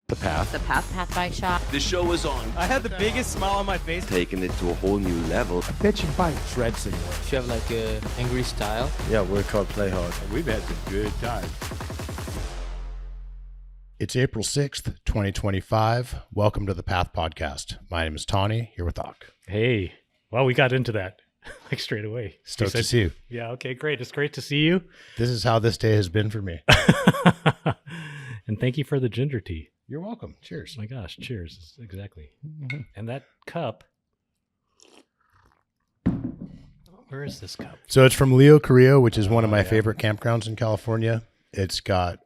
The Path. The Pathbikeshop. The show is on. I had the biggest smile on my face. Taking it to a whole new level. A pitch and bike shred simulator. You have like a angry style. Yeah, we're called Play Hard. We've had some good times. It's April 6th, 2025. Welcome to the Path Podcast. My name is Tawny, here with Doc. Hey, well, we got into that like straight away. Stoked to see you. Yeah, okay, great. It's great to see you. This is how this day has been for me. And thank you for the ginger tea. You're welcome. Cheers. Oh my gosh, cheers. Exactly. Mm-hmm. And that cup. Where is this cup? So it's from Leo Carrillo, which is one of my favorite campgrounds in California. It's got,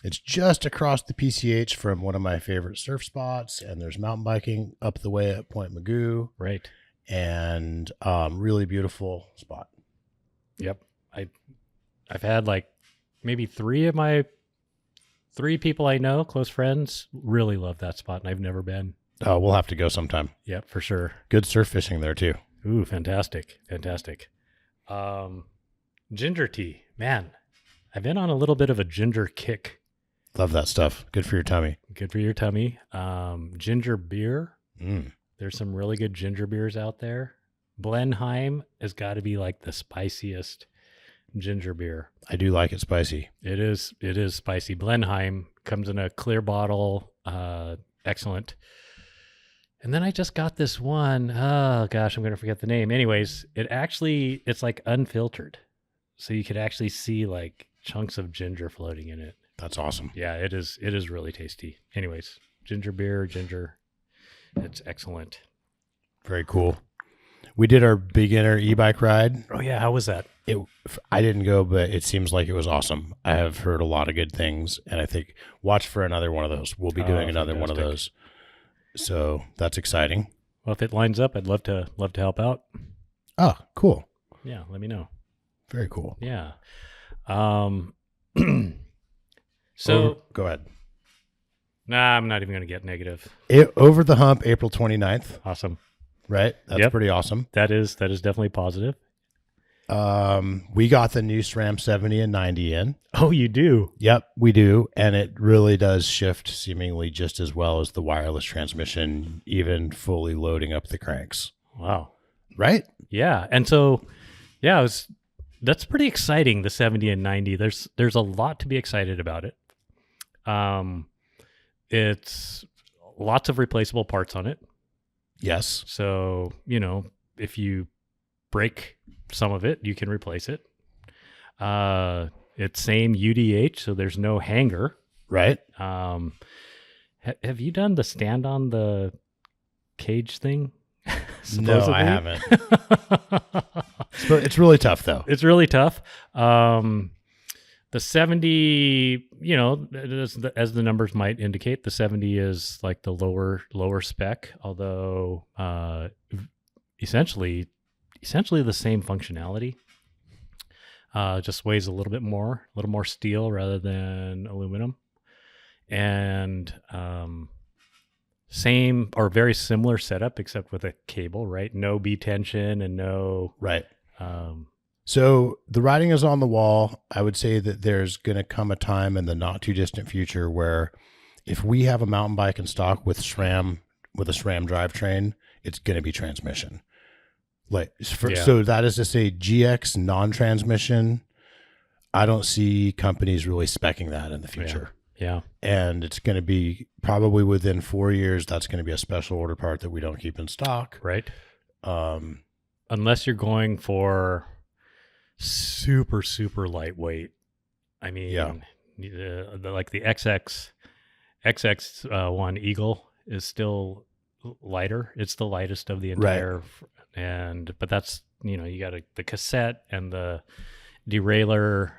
it's just across the PCH from one of my favorite surf spots, and there's mountain biking up the way at Point Magoo. Right. And really beautiful spot. Yep. I've had like maybe three people I know, close friends, really love that spot, and I've never been. Oh, we'll have to go sometime. Yep, for sure. Good surf fishing there too. Ooh, fantastic. Fantastic. Ginger tea. Man, I've been on a little bit of a ginger kick. Love that stuff. Good for your tummy. Good for your tummy. Ginger beer. Mm. There's some really good ginger beers out there. Blenheim has got to be like the spiciest ginger beer. I do like it spicy. It is spicy. Blenheim comes in a clear bottle. Excellent. And then I just got this one. Oh gosh, I'm going to forget the name. Anyways, it's like unfiltered. So you could actually see like chunks of ginger floating in it. That's awesome. Yeah, it is really tasty. Anyways, ginger beer, it's excellent. Very cool. We did our beginner e-bike ride. Oh yeah, how was that? I didn't go, but it seems like it was awesome. I have heard a lot of good things, and I think watch for another one of those. We'll be doing another one of those. So that's exciting. Well, if it lines up, I'd love to help out. Oh, cool. Yeah, let me know. Very cool. Yeah. So go ahead. Nah, I'm not even going to get negative. Over the hump, April 29th. Awesome. Right? That's pretty awesome. That is definitely positive. We got the new SRAM 70 and 90 in. Oh, you do? Yep, we do. And it really does shift seemingly just as well as the wireless transmission, even fully loading up the cranks. Wow. Right? Yeah. And so, yeah, that's pretty exciting, the 70 and 90. There's a lot to be excited about it. It's lots of replaceable parts on it. Yes. So, if you break some of it, you can replace it. It's same UDH, so there's no hanger. Right. Have you done the stand on the cage thing? No, I haven't. It's really tough, though. It's really tough. The 70, as the numbers might indicate, the 70 is like the lower spec, although essentially the same functionality. Just weighs a little more steel rather than aluminum, and same or very similar setup except with a cable, right? No B tension and no right. So the writing is on the wall. I would say that there's going to come a time in the not too distant future where if we have a mountain bike in stock with a SRAM drivetrain, it's going to be transmission. So that is to say GX non-transmission. I don't see companies really speccing that in the future. Yeah. And it's going to be probably within 4 years. That's going to be a special order part that we don't keep in stock. Right. Unless you're going for super, super lightweight. I mean, like the XX one Eagle is still lighter. It's the lightest of the entire, but that's, you got the cassette and the derailleur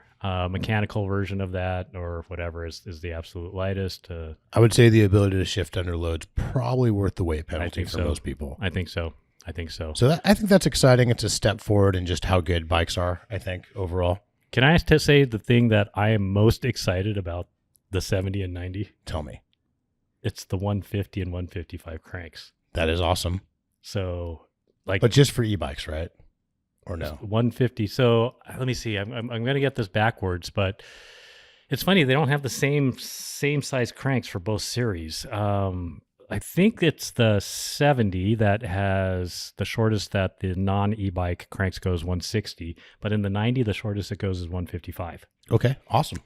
mechanical version of that or whatever is the absolute lightest. I would say the ability to shift under load's probably worth the weight penalty for most people. I think so. So I think that's exciting. It's a step forward in just how good bikes are, I think, overall. Can I say the thing that I am most excited about the 70 and 90? Tell me. It's the 150 and 155 cranks. That is awesome. So, but just for e-bikes, right? Or no? 150. So let me see. I'm going to get this backwards, but It's funny, they don't have the same size cranks for both series. I think it's the 70 that has the shortest that the non-e-bike cranks goes 160, but in the 90, the shortest it goes is 155. Okay, awesome.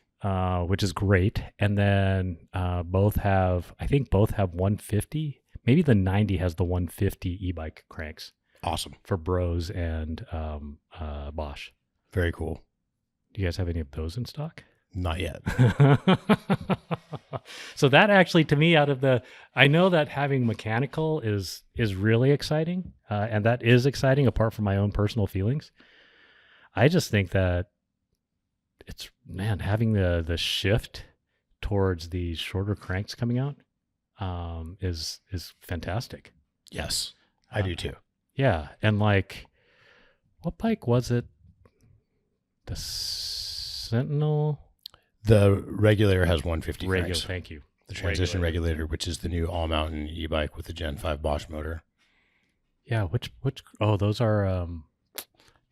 Which is great. And then I think both have 150. Maybe the 90 has the 150 e-bike cranks. Awesome. For Bros and Bosch. Very cool. Do you guys have any of those in stock? Not yet. So that actually, to me, I know that having mechanical is really exciting, and that is exciting apart from my own personal feelings. I just think that having the shift towards these shorter cranks coming out is fantastic. Yes, I do too. Yeah, and like, what bike was it? The Sentinel? The regulator has 150 Regular, cranks. thank you. The transition regulator, which is the new all-mountain e-bike with the Gen 5 Bosch motor. Yeah, which? Oh, those are. Do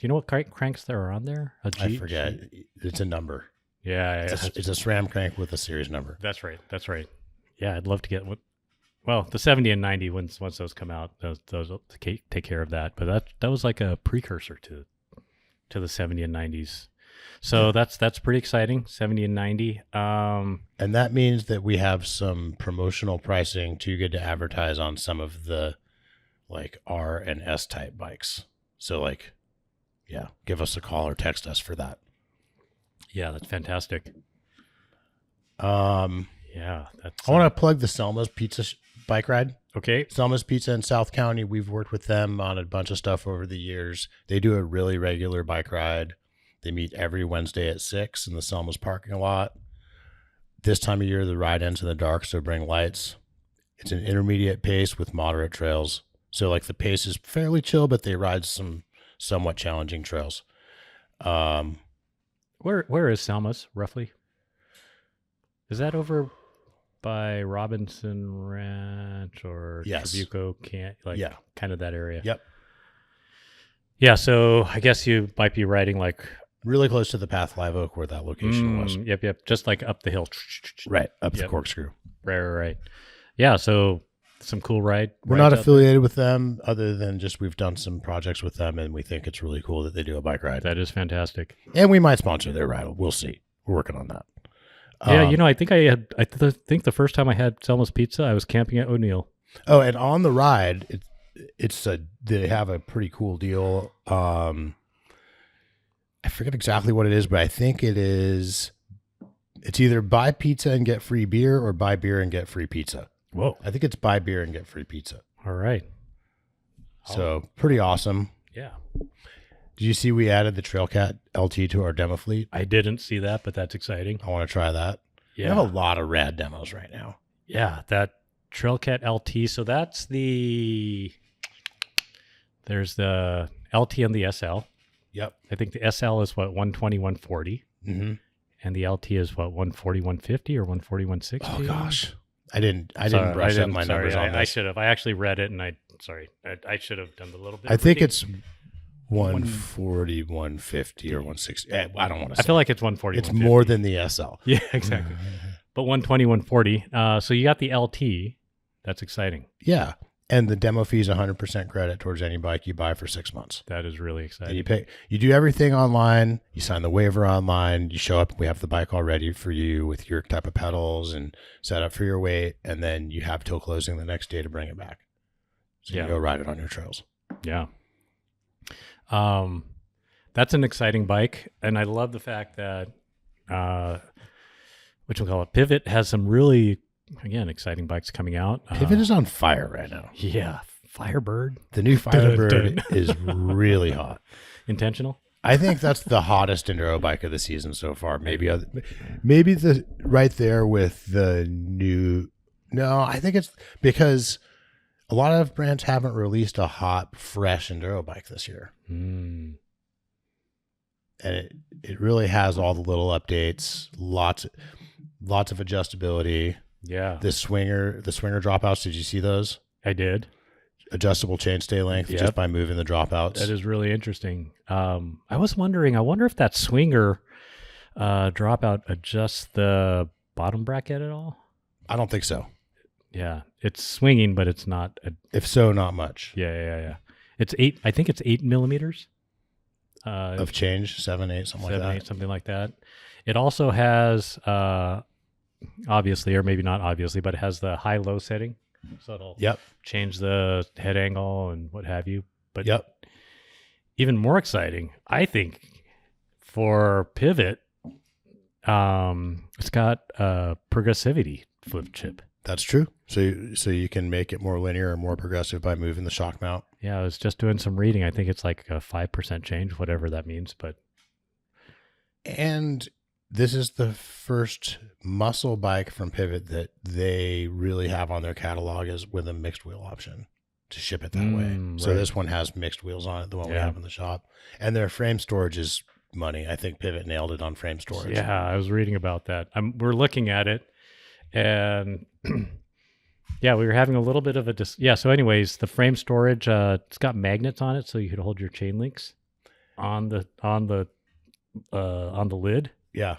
you know what cranks there are on there? I forget. It's a number. Yeah, it's a SRAM crank with a series number. That's right. Yeah, I'd love to get one. Well, the 70 and 90, once those come out, those will take care of that. But that was like a precursor to the 70 and 90s. So that's pretty exciting, 70 and 90. And that means that we have some promotional pricing too good to advertise on some of the like R and S type bikes. So like, yeah, give us a call or text us for that. Yeah, that's fantastic. Yeah, that's. I want to plug the Selma's Pizza bike ride. Okay. Selma's Pizza in South County. We've worked with them on a bunch of stuff over the years. They do a really regular bike ride. They meet every Wednesday at 6 in the Selma's parking lot. This time of year, the ride ends in the dark, so bring lights. It's an intermediate pace with moderate trails. So like the pace is fairly chill, but they ride some somewhat challenging trails. Where is Selma's roughly? Is that over by Robinson Ranch or Yes. Trabuco? Kind of that area. Yep. Yeah, so I guess you might be riding like Really close to the Path Live Oak where that location was. Yep. Just like up the hill. Right, up the corkscrew. Right. Yeah, so some cool ride. We're not affiliated with them other than just we've done some projects with them and we think it's really cool that they do a bike ride. That is fantastic. And we might sponsor their ride. We'll see. We're working on that. Yeah, I think I think the first time I had Selma's Pizza, I was camping at O'Neill. Oh, and on the ride, they have a pretty cool deal. I forget exactly what it is, but I think it's either buy pizza and get free beer or buy beer and get free pizza. Whoa. I think it's buy beer and get free pizza. All right. So pretty awesome. Yeah. Did you see we added the Trailcat LT to our demo fleet? I didn't see that, but that's exciting. I want to try that. Yeah. We have a lot of rad demos right now. Yeah, that Trailcat LT. So there's the LT and the SL. Yep. I think the SL is 120, 140. Mm-hmm. And the LT is 140, 150 or 140, 160? Oh gosh. I didn't brush up my numbers on this. I should have. I actually read it and I should have done the little bit. I think it's 140, 150 or 160. I don't want to say. I feel like it's 140. It's more than the SL. Yeah, exactly. But 120, 140. So you got the LT. That's exciting. Yeah. And the demo fee is 100% credit towards any bike you buy for 6 months. That is really exciting. And you do everything online. You sign the waiver online. You show up. We have the bike all ready for you with your type of pedals and set up for your weight. And then you have till closing the next day to bring it back. So you go ride it on your trails. Yeah. That's an exciting bike. And I love the fact that, Pivot has some really, again, exciting bikes coming out. Pivot is on fire right now. Yeah. Firebird. The new Firebird is really hot. Intentional? I think that's the hottest enduro bike of the season so far. Maybe the right there with the new. No, I think it's because a lot of brands haven't released a hot, fresh enduro bike this year. Mm. And it really has all the little updates, lots of adjustability. Yeah. The swinger dropouts, did you see those? I did. Adjustable chainstay length just by moving the dropouts. That is really interesting. I was wondering, I wonder if that swinger, Dropout adjusts the bottom bracket at all? I don't think so. Yeah, it's swinging, but it's not. If so, not much. Yeah. It's 8. I think it's 8 millimeters Of change, 7, 8, something 7, like 8, that. something like that. It also has, obviously, or maybe not obviously, but it has the high-low setting, so it'll Yep. change the head angle and what have you. But Yep. even more exciting, I think, for Pivot, it's got a progressivity flip chip. That's true. So you can make it more linear and more progressive by moving the shock mount. Yeah, I was just doing some reading. I think it's like a 5% change, whatever that means. But And this is the first muscle bike from Pivot that they really have on their catalog is with a mixed wheel option to ship it that way. So right. this one has mixed wheels on it, the one we Yeah. have in the shop. And their frame storage is money. I think Pivot nailed it on frame storage. yeah, I was reading about that. We're looking at it, and yeah, we were having a little bit of a So, anyways, the frame storage, it's got magnets on it, so you could hold your chain links on the lid. Yeah.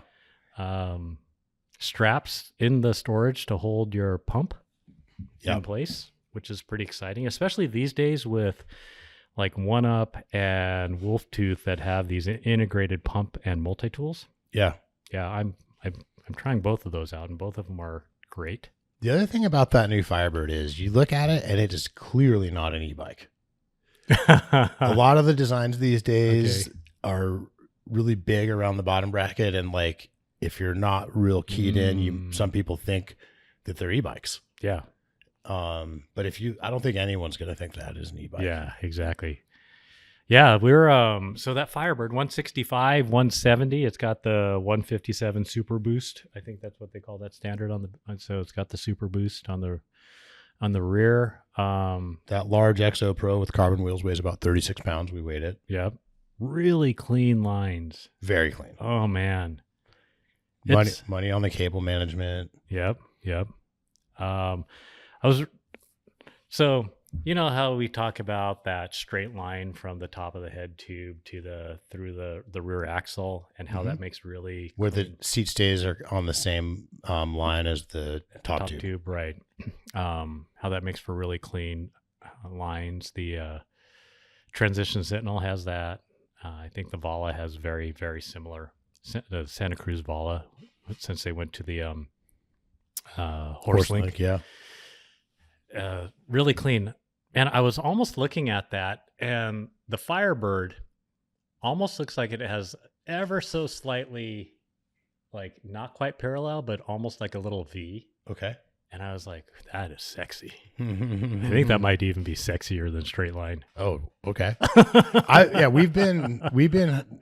Straps in the storage to hold your pump in Yep. place, which is pretty exciting, especially these days with like One Up and Wolf Tooth that have these integrated pump and multi tools. Yeah. Yeah, I'm trying both of those out, and both of them are great. The other thing about that new Firebird is you look at it and it is clearly not an e-bike. A lot of the designs these days are really big around the bottom bracket, and like if you're not real keyed in, some people think that they're e-bikes. Yeah, but I don't think anyone's going to think that is an e-bike. yeah, exactly. Yeah, we're so that Firebird 165, 170. It's got the 157 Super Boost. I think that's what they call that standard on the. So it's got the Super Boost on the rear. That large XO Pro with carbon wheels weighs about 36 pounds. We weighed it. Yep, really clean lines. Very clean. Oh man, Money on the cable management. Yep. So you know how we talk about that straight line from the top of the head tube to through the rear axle, and how that makes really Where the seat stays are on the same line as the top tube. right? How that makes for really clean lines. The Transition Sentinel has that. I think the Vala has very, very similar. The Santa Cruz Vala, since they went to the Horselink. Yeah. Really clean. And I was almost looking at that, and the Firebird almost looks like it has ever so slightly, like not quite parallel, but almost like a little V. Okay. And I was like, that is sexy. I think that might even be sexier than straight line. Oh, okay. We've been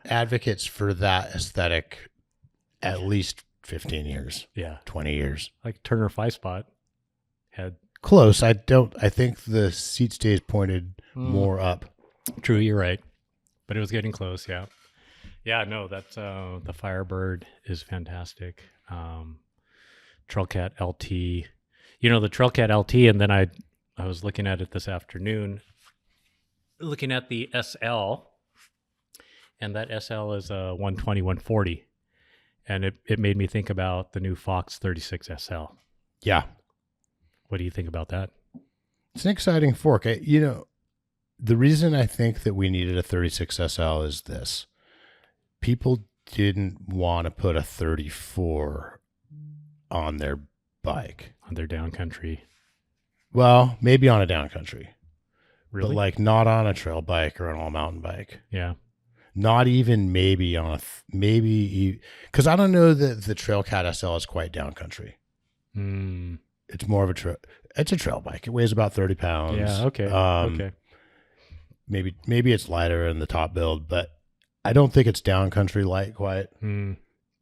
advocates for that aesthetic at least 15 years. Yeah. 20 years. Like Turner 5-spot had. Close. I think the seat stays pointed more up. True, you're right. But it was getting close, yeah. Yeah, no, that's the Firebird is fantastic. Trailcat LT. You know, the Trailcat LT, and then I was looking at it this afternoon, looking at the SL, and that SL is a 120, 140. And it made me think about the new Fox 36 SL. Yeah. What do you think about that? It's an exciting fork. The reason I think that we needed a 36 SL is this. People didn't want to put a 34 on their bike. On their downcountry. Well, maybe on a downcountry. Really? But like not on a trail bike or an all mountain bike. Yeah. Not even maybe on because I don't know that the Trailcat SL is quite downcountry. It's more of it's a trail bike. It weighs about 30 pounds. Yeah, okay. Okay. Maybe it's lighter in the top build, but I don't think it's downcountry light quite.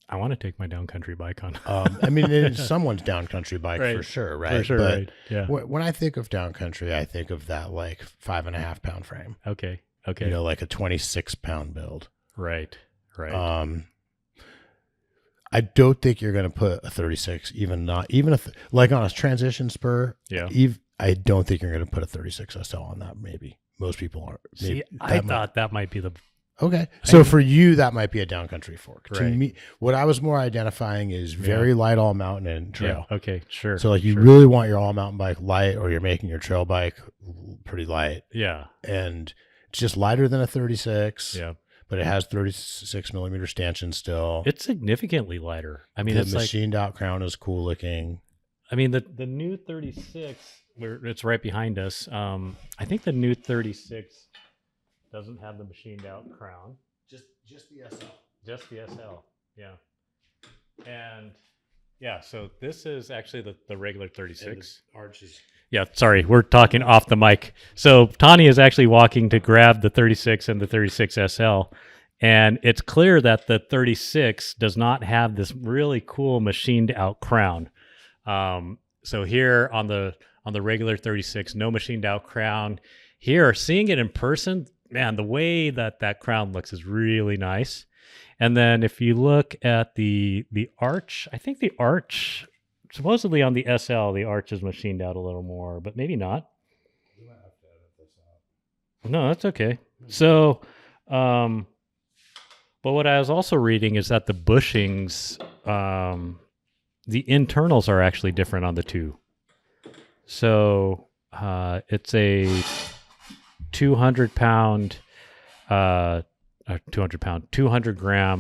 I want to take my downcountry bike on. I mean, it's someone's downcountry bike Right. for sure, right? For sure, but right. Yeah. When I think of downcountry, I think of that like 5.5 pound frame. Okay. You know, like a 26 pound build. Right. I don't think you're going to put a 36, like on a transition spur. Yeah. I don't think you're going to put a 36 SL on that. Maybe most people aren't. See, I thought that might be the Okay. So for you, that might be a downcountry fork. To Right. me, what I was more identifying is very light all mountain and trail. Yeah. Okay. Sure. So like you sure. really want your all mountain bike light, or you're making your trail bike pretty light. Yeah. And it's just lighter than a 36. Yeah. But it has 36 millimeter stanchion still. It's significantly lighter. I mean, the it's machined out crown is cool looking. I mean, the new 36, it's right behind us. I think the new 36 doesn't have the machined out crown. Just the SL. Just the SL, yeah. And yeah, so this is actually the regular 36. Arches. Yeah, sorry, we're talking off the mic. So Tani is actually walking to grab the 36 and the 36 SL. And it's clear that the 36 does not have this really cool machined out crown. So here on the regular 36, no machined out crown. Here, seeing it in person, man, the way that crown looks is really nice. And then if you look at the arch, I think the arch, supposedly on the SL, the arch is machined out a little more, but maybe not. No, that's okay. So, but what I was also reading is that the bushings, the internals are actually different on the two. So it's a 200 gram,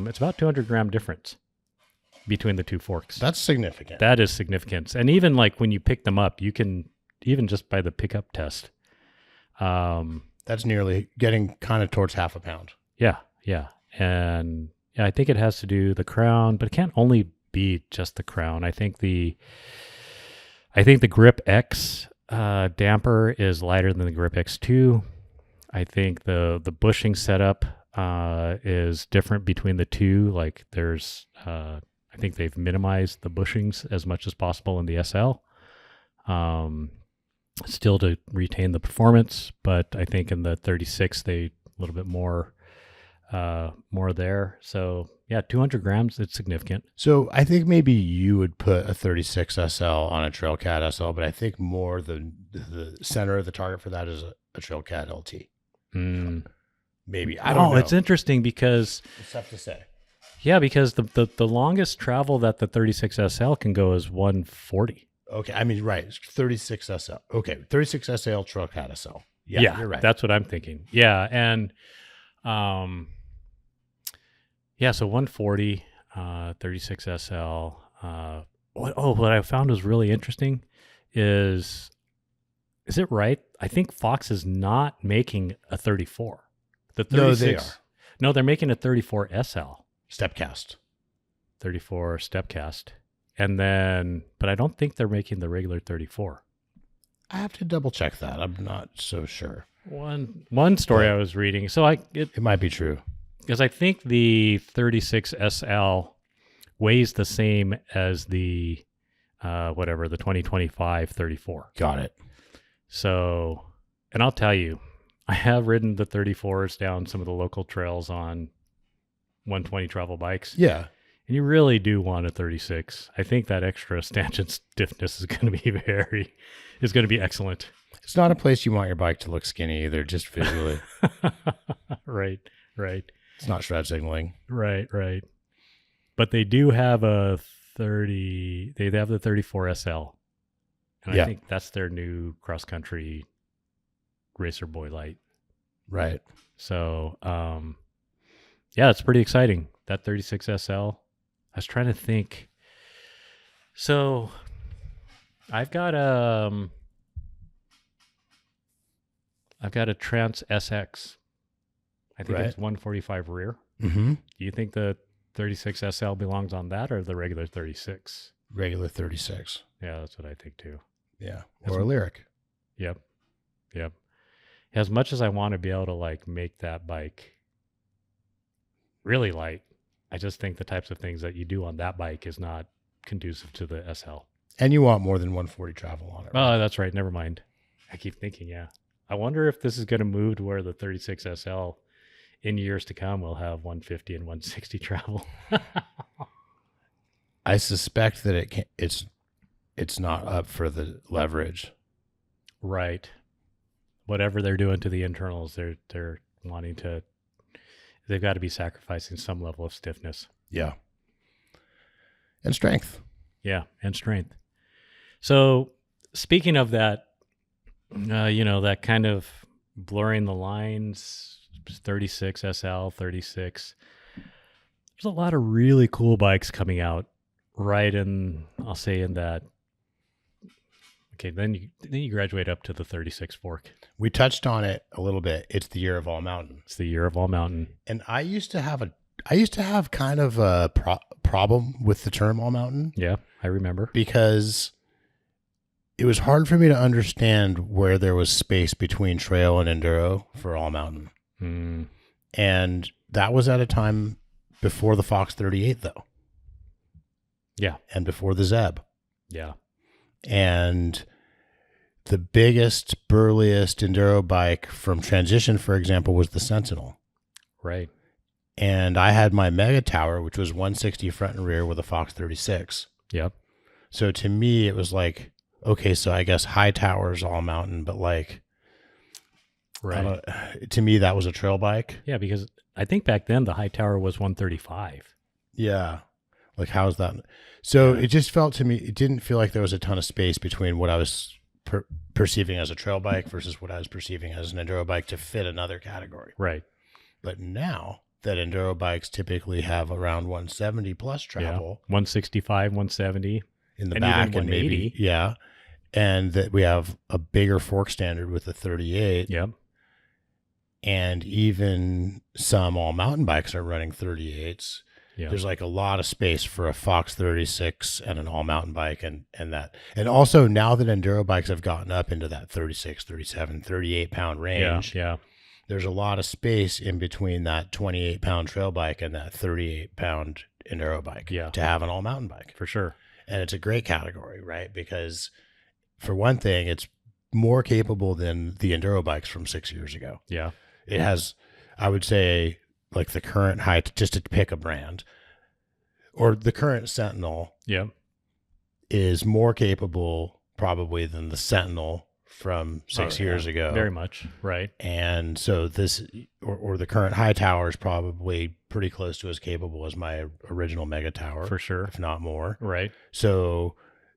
it's about 200 gram difference between the two forks. That's significant. That is significant. And even like when you pick them up, you can, even just by the pickup test. That's nearly getting kind of towards half a pound. Yeah. Yeah. And yeah, I think it has to do the crown, but it can't only be just the crown. I think the Grip X damper is lighter than the Grip X2. I think the bushing setup is different between the two. Like there's, I think they've minimized the bushings as much as possible in the SL, still to retain the performance. But I think in the 36 they a little bit more there. So yeah, 200 grams, it's significant. So I think maybe you would put a 36 SL on a Trailcat SL, but I think more the center of the target for that is a Trailcat LT. Maybe. I don't know. It's interesting because It's tough to say. yeah, because the longest travel that the 36 SL can go is 140. Okay. I mean, right. It's 36 SL. Okay. 36 SL Trailcat SL. Yeah, you're right. That's what I'm thinking. Yeah. And yeah, so 140, 36 SL. What I found was really interesting is it right? I think Fox is not making a 34. The 36, No, they are. No, they're making a 34 SL. Stepcast. 34 Stepcast. And then, but I don't think they're making the regular 34. I have to double check that. I'm not so sure. One story I was reading. So It might be true. because I think the 36 SL weighs the same as the the 2025 34. Got it. So, and I'll tell you, I have ridden the 34s down some of the local trails on 120 travel bikes. Yeah. And you really do want a 36. I think that extra stanchion stiffness is going to be excellent. It's not a place you want your bike to look skinny either, just visually. Right. It's not shred signaling. Right. But they do have a 30, they have the 34 SL. And Yeah. I think that's their new cross country racer boy light. Right. So, yeah, it's pretty exciting. That 36 SL. I was trying to think. So, I've got a Trans SX. I think Right. it's 145 rear. Mm-hmm. Do you think the 36 SL belongs on that or the regular 36? Regular 36. Yeah, that's what I think too. Yeah. That's Or a Lyric. Yep. As much as I want to be able to like make that bike really light, I just think the types of things that you do on that bike is not conducive to the SL. And you want more than 140 travel on it. Right? Oh, that's right. Never mind. I keep thinking, yeah. I wonder if this is going to move to where the 36 SL in years to come will have 150 and 160 travel. I suspect that it's not up for the leverage. Right. Whatever they're doing to the internals, they're wanting to. they've got to be sacrificing some level of stiffness. Yeah. And strength. Yeah, and strength. So speaking of that, that kind of blurring the lines, 36 SL, 36. There's a lot of really cool bikes coming out right in, I'll say in that. Okay, then you graduate up to the 36 fork. We touched on it a little bit. It's the year of all mountain. It's the year of all mountain. And I used to have kind of a problem with the term all mountain. Yeah, I remember. Because it was hard for me to understand where there was space between trail and enduro for all mountain. Mm. And that was at a time before the Fox 38, though. Yeah. And before the Zeb. Yeah. And the biggest, burliest enduro bike from transition, for example, was the Sentinel. Right. And I had my Mega Tower, which was 160 front and rear with a Fox 36. Yep. So to me, it was like, okay, so I guess high tower's all mountain, but like, right. To me, that was a trail bike. Yeah, because I think back then the high tower was 135. Yeah. Like, how's that? So it just felt to me, it didn't feel like there was a ton of space between what I was perceiving as a trail bike versus what I was perceiving as an enduro bike to fit another category. Right. But now that enduro bikes typically have around 170 plus travel. Yeah. 165, 170. In the and back even and maybe, yeah. And that we have a bigger fork standard with the 38. Yep. And even some all mountain bikes are running 38s. Yeah. There's like a lot of space for a Fox 36 and an all mountain bike and that. And also now that enduro bikes have gotten up into that 36, 37, 38 pound range, Yeah. there's a lot of space in between that 28 pound trail bike and that 38 pound enduro bike to have an all mountain bike. For sure. And it's a great category, right? Because for one thing, it's more capable than the enduro bikes from 6 years ago. Yeah. It has, I would say, like the current height, just to pick a brand, or the current Sentinel is more capable probably than the Sentinel from 6 years ago. Very much. Right. And so this, or the current high tower is probably pretty close to as capable as my original Mega Tower. For sure. If not more. Right. So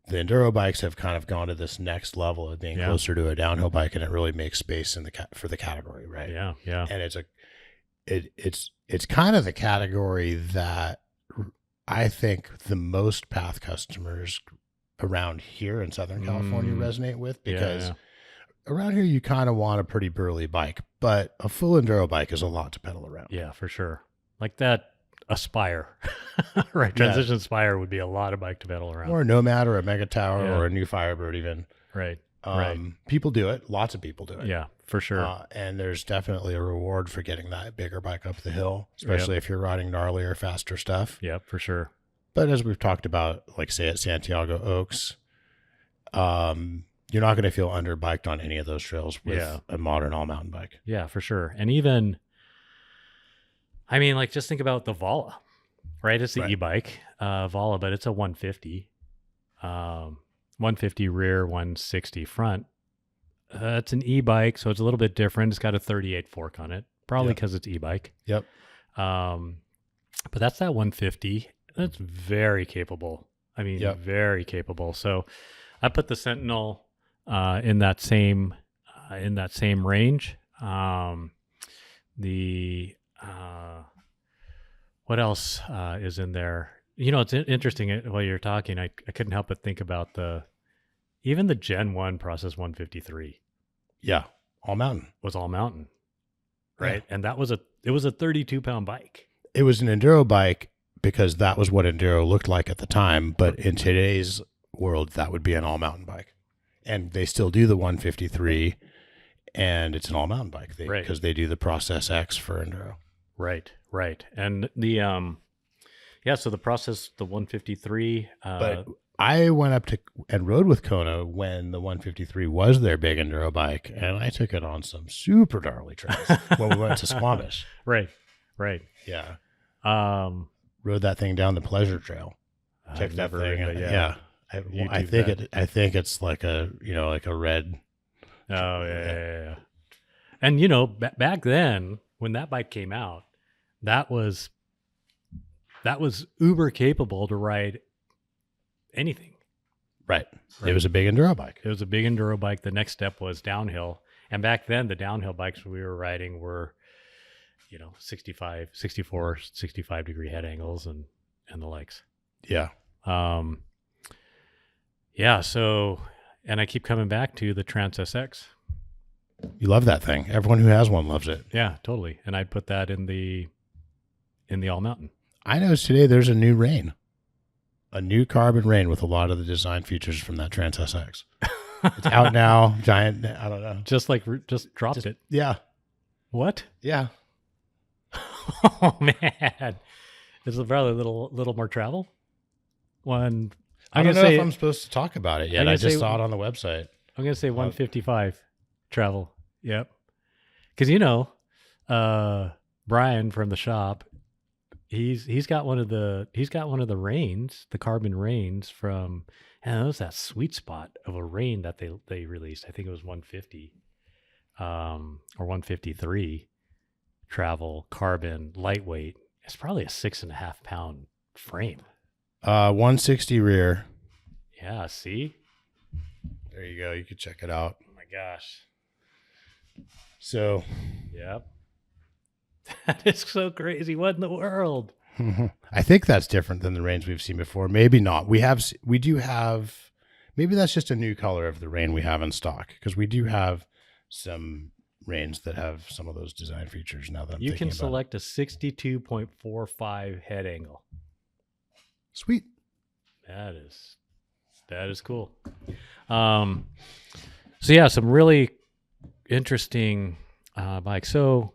the enduro bikes have kind of gone to this next level of being closer to a downhill bike, and it really makes space in for the category, right? Yeah, yeah. And it's kind of the category that I think the most path customers around here in Southern California resonate with, because around here you kind of want a pretty burly bike, but a full enduro bike is a lot to pedal around. Yeah, for sure. Like that Aspire, right? Transition Aspire would be a lot of bike to pedal around. Or a Nomad or a Mega Tower or a new Firebird even. Right. People do it. Lots of people do it. Yeah, for sure. And there's definitely a reward for getting that bigger bike up the hill, especially if you're riding gnarlier, faster stuff. Yeah, for sure. But as we've talked about, like say at Santiago Oaks, you're not going to feel underbiked on any of those trails with a modern all mountain bike. Yeah, for sure. And even, I mean, like just think about the Vala, right? It's the e-bike, Vala, but it's a 150. 150 rear, 160 front. It's an e-bike, so it's a little bit different. It's got a 38 fork on it, probably because it's e-bike. Yep. But that's that 150. That's very capable. I mean, very capable. So I put the Sentinel in that same range. What else is in there? You know, it's interesting while you're talking, I couldn't help but think about even the Gen 1 Process 153. Yeah. All mountain. Was all mountain. Right. Yeah. And it was a 32 pound bike. It was an enduro bike because that was what enduro looked like at the time. But in today's world, that would be an all mountain bike. And they still do the 153 and it's an all mountain bike because they do the Process X for enduro. Right. Right. And so the Process, the 153. But I went up to and rode with Kona when the 153 was their big enduro bike, and I took it on some super gnarly trails when we went to Squamish. Right. Right. Yeah. Rode that thing down the Pleasure Trail. Check that thing out. Yeah. I think it's like a red. Oh yeah. And back then when that bike came out, that was uber capable to ride anything. Right. It was a big enduro bike. It was a big enduro bike. The next step was downhill. And back then, the downhill bikes we were riding were, 65 degree head angles and the likes. Yeah. Yeah. So, and I keep coming back to the Trans SX. You love that thing. Everyone who has one loves it. Yeah, totally. And I'd put that in the all mountain. I noticed today there's a new Rain. A new carbon Rain with a lot of the design features from that Trans SX. It's out now. Giant. I don't know. Just dropped it. Yeah. What? Yeah. Oh man, is it probably a little more travel? I don't know if I'm supposed to talk about it yet. I just saw it on the website. I'm gonna say 155 travel. Yep. Because Brian from the shop, he's got one of the Rains, the carbon Rains from, and it was that sweet spot of a Rain that they released. I think it was 150, or 153 travel carbon lightweight. It's probably a 6.5 pound frame. 160 rear. Yeah. See. There you go. You could check it out. Oh my gosh. So. Yep. That is so crazy. What in the world? I think that's different than the Rains we've seen before. Maybe not. We do have, maybe that's just a new color of the Rain we have in stock, because we do have some Rains that have some of those design features now that I'm You thinking can select a 62.45 head angle. Sweet. That is cool. So yeah, some really interesting bikes. So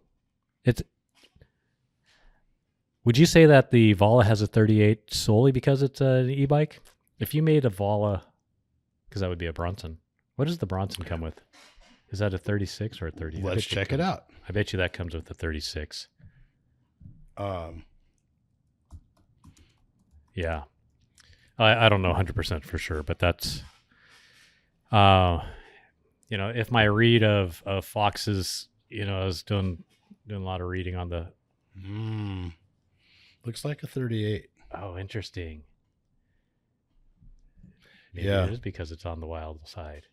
would you say that the Vala has a 38 solely because it's an e-bike? If you made a Vala, because that would be a Bronson. What does the Bronson come with? Is that a 36 or a 30? Let's check it out. I bet you that comes with a 36. Yeah. I don't know 100% for sure, but that's, if my read of Fox's, I was doing a lot of reading on the. Looks like a 38. Oh, interesting. Maybe Yeah. it is because it's on the wild side.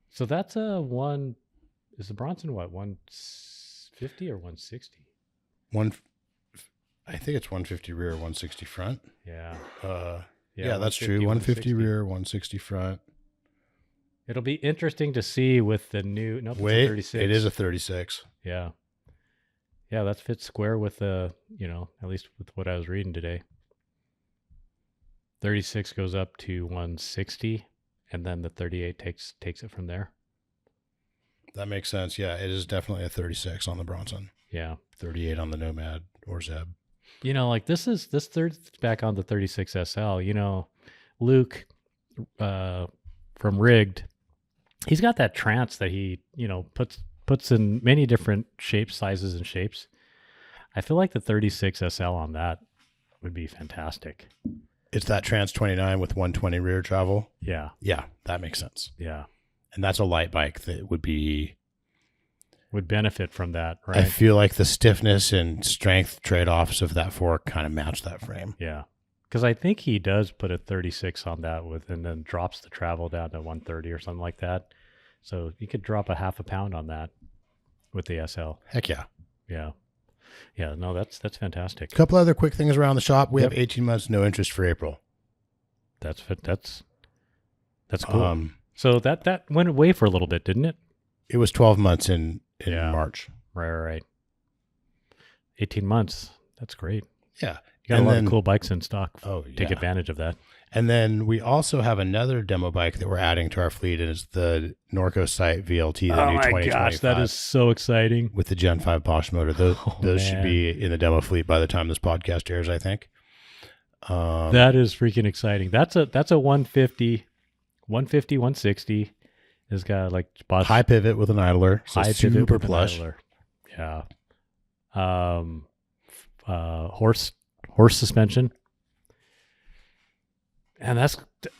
So that's is the Bronson what, 150 or 160? I think it's 150 rear, 160 front. Yeah. Yeah, that's true. 150 rear, 160 front. It'll be interesting to see with the new. Nope, Wait, it's a 36. it is a 36. Yeah. Yeah, that fits square with the, at least with what I was reading today. 36 goes up to 160, and then the 38 takes it from there. That makes sense. Yeah, it is definitely a 36 on the Bronson. Yeah. 38 on the Nomad or Zeb. This third back on the 36 SL. Luke from Rigged, he's got that trance that he, puts in many different shapes, sizes, and shapes. I feel like the 36 SL on that would be fantastic. It's that Trans 29 with 120 rear travel. Yeah. Yeah, that makes sense. Yeah. And that's a light bike that would benefit from that, right? I feel like the stiffness and strength trade-offs of that fork kind of match that frame. Yeah. Because I think he does put a 36 on that and then drops the travel down to 130 or something like that. So you could drop a half a pound on that with the SL. Heck yeah. Yeah. Yeah. No, that's fantastic. A couple other quick things around the shop. We have 18 months no interest for April. That's cool. So that went away for a little bit, didn't it? It was 12 months in March. Right. 18 months. That's great. Yeah. You got a lot of cool bikes in stock. Oh, yeah. Take advantage of that. And then we also have another demo bike that we're adding to our fleet, and it's the Norco Sight VLT, the new 2025. Gosh, that is so exciting. With the Gen 5 Bosch motor. Those should be in the demo fleet by the time this podcast airs, I think. That is freaking exciting. That's a 150, 160. It's got like Bosch, high pivot with an idler. So high super pivot with plush. An idler. Yeah. Horse suspension. And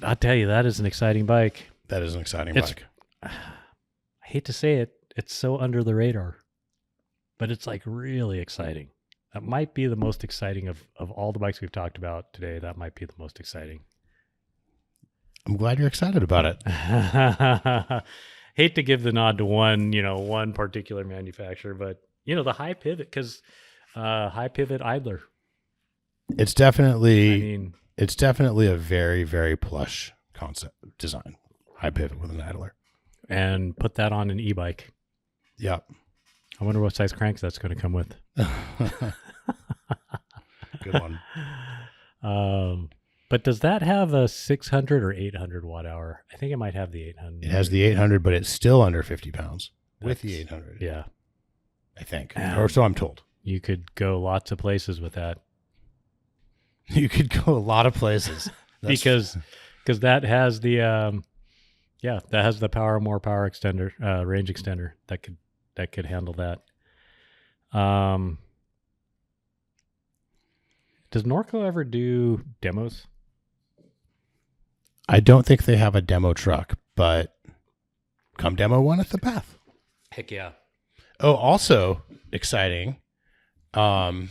I'll tell you, that is an exciting bike. That is an exciting bike. I hate to say it, it's so under the radar. but it's like really exciting. That might be the most exciting of all the bikes we've talked about today. That might be the most exciting. I'm glad you're excited about it. Hate to give the nod to one particular manufacturer, but the high pivot, because high pivot idler. It's definitely, I mean, it's definitely a very, very plush concept design. High pivot with an idler. and put that on an e-bike. Yep. I wonder what size cranks that's going to come with. Good one. But does that have a 600 or 800 watt hour? I think it might have the 800. It has the 800, but it's still under 50 pounds with the 800. Yeah. I think. Or so I'm told. You could go lots of places with that. You could go a lot of places. because that has the that has the more power extender, range extender that could handle that. Does Norco ever do demos? I don't think they have a demo truck, but come demo one at the Path. Heck yeah. Oh, also exciting. There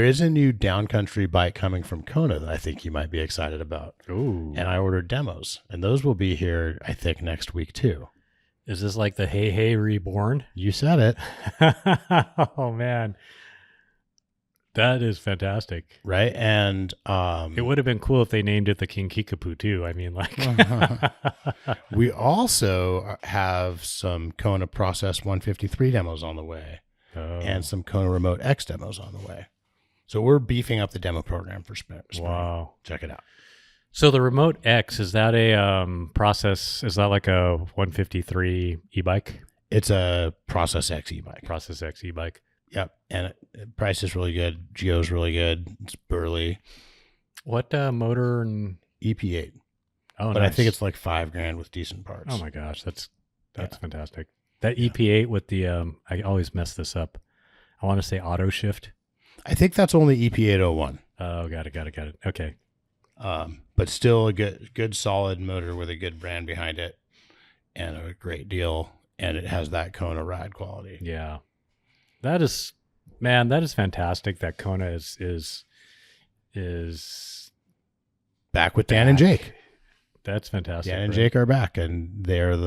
is a new downcountry bike coming from Kona that I think you might be excited about. Ooh. And I ordered demos, and those will be here, I think, next week too. Is this like the Hey Hey Reborn? You said it. Oh man. That is fantastic. Right? And It would have been cool if they named it the King Kickapoo too. I mean, like we also have some Kona Process 153 demos on the way and some Kona Remote X demos on the way. So we're beefing up the demo program for spring. Wow. Check it out. So the Remote X, is that a Process, is that like a 153 e-bike? It's a Process X e-bike. Process X e-bike. Yep. And price is really good. Geo's really good. It's burly. What motor and EP8. Oh, but nice. I think it's like $5,000 with decent parts. Oh my gosh, that's fantastic. That EP8 with the I always mess this up. I want to say auto shift. I think that's only EP801. Oh, got it. Okay. But still a good solid motor with a good brand behind it and a great deal. And it has that Kona ride quality. Yeah. That is fantastic that Kona is back with Dan and Jake. That's fantastic. Dan and Jake are back, and they're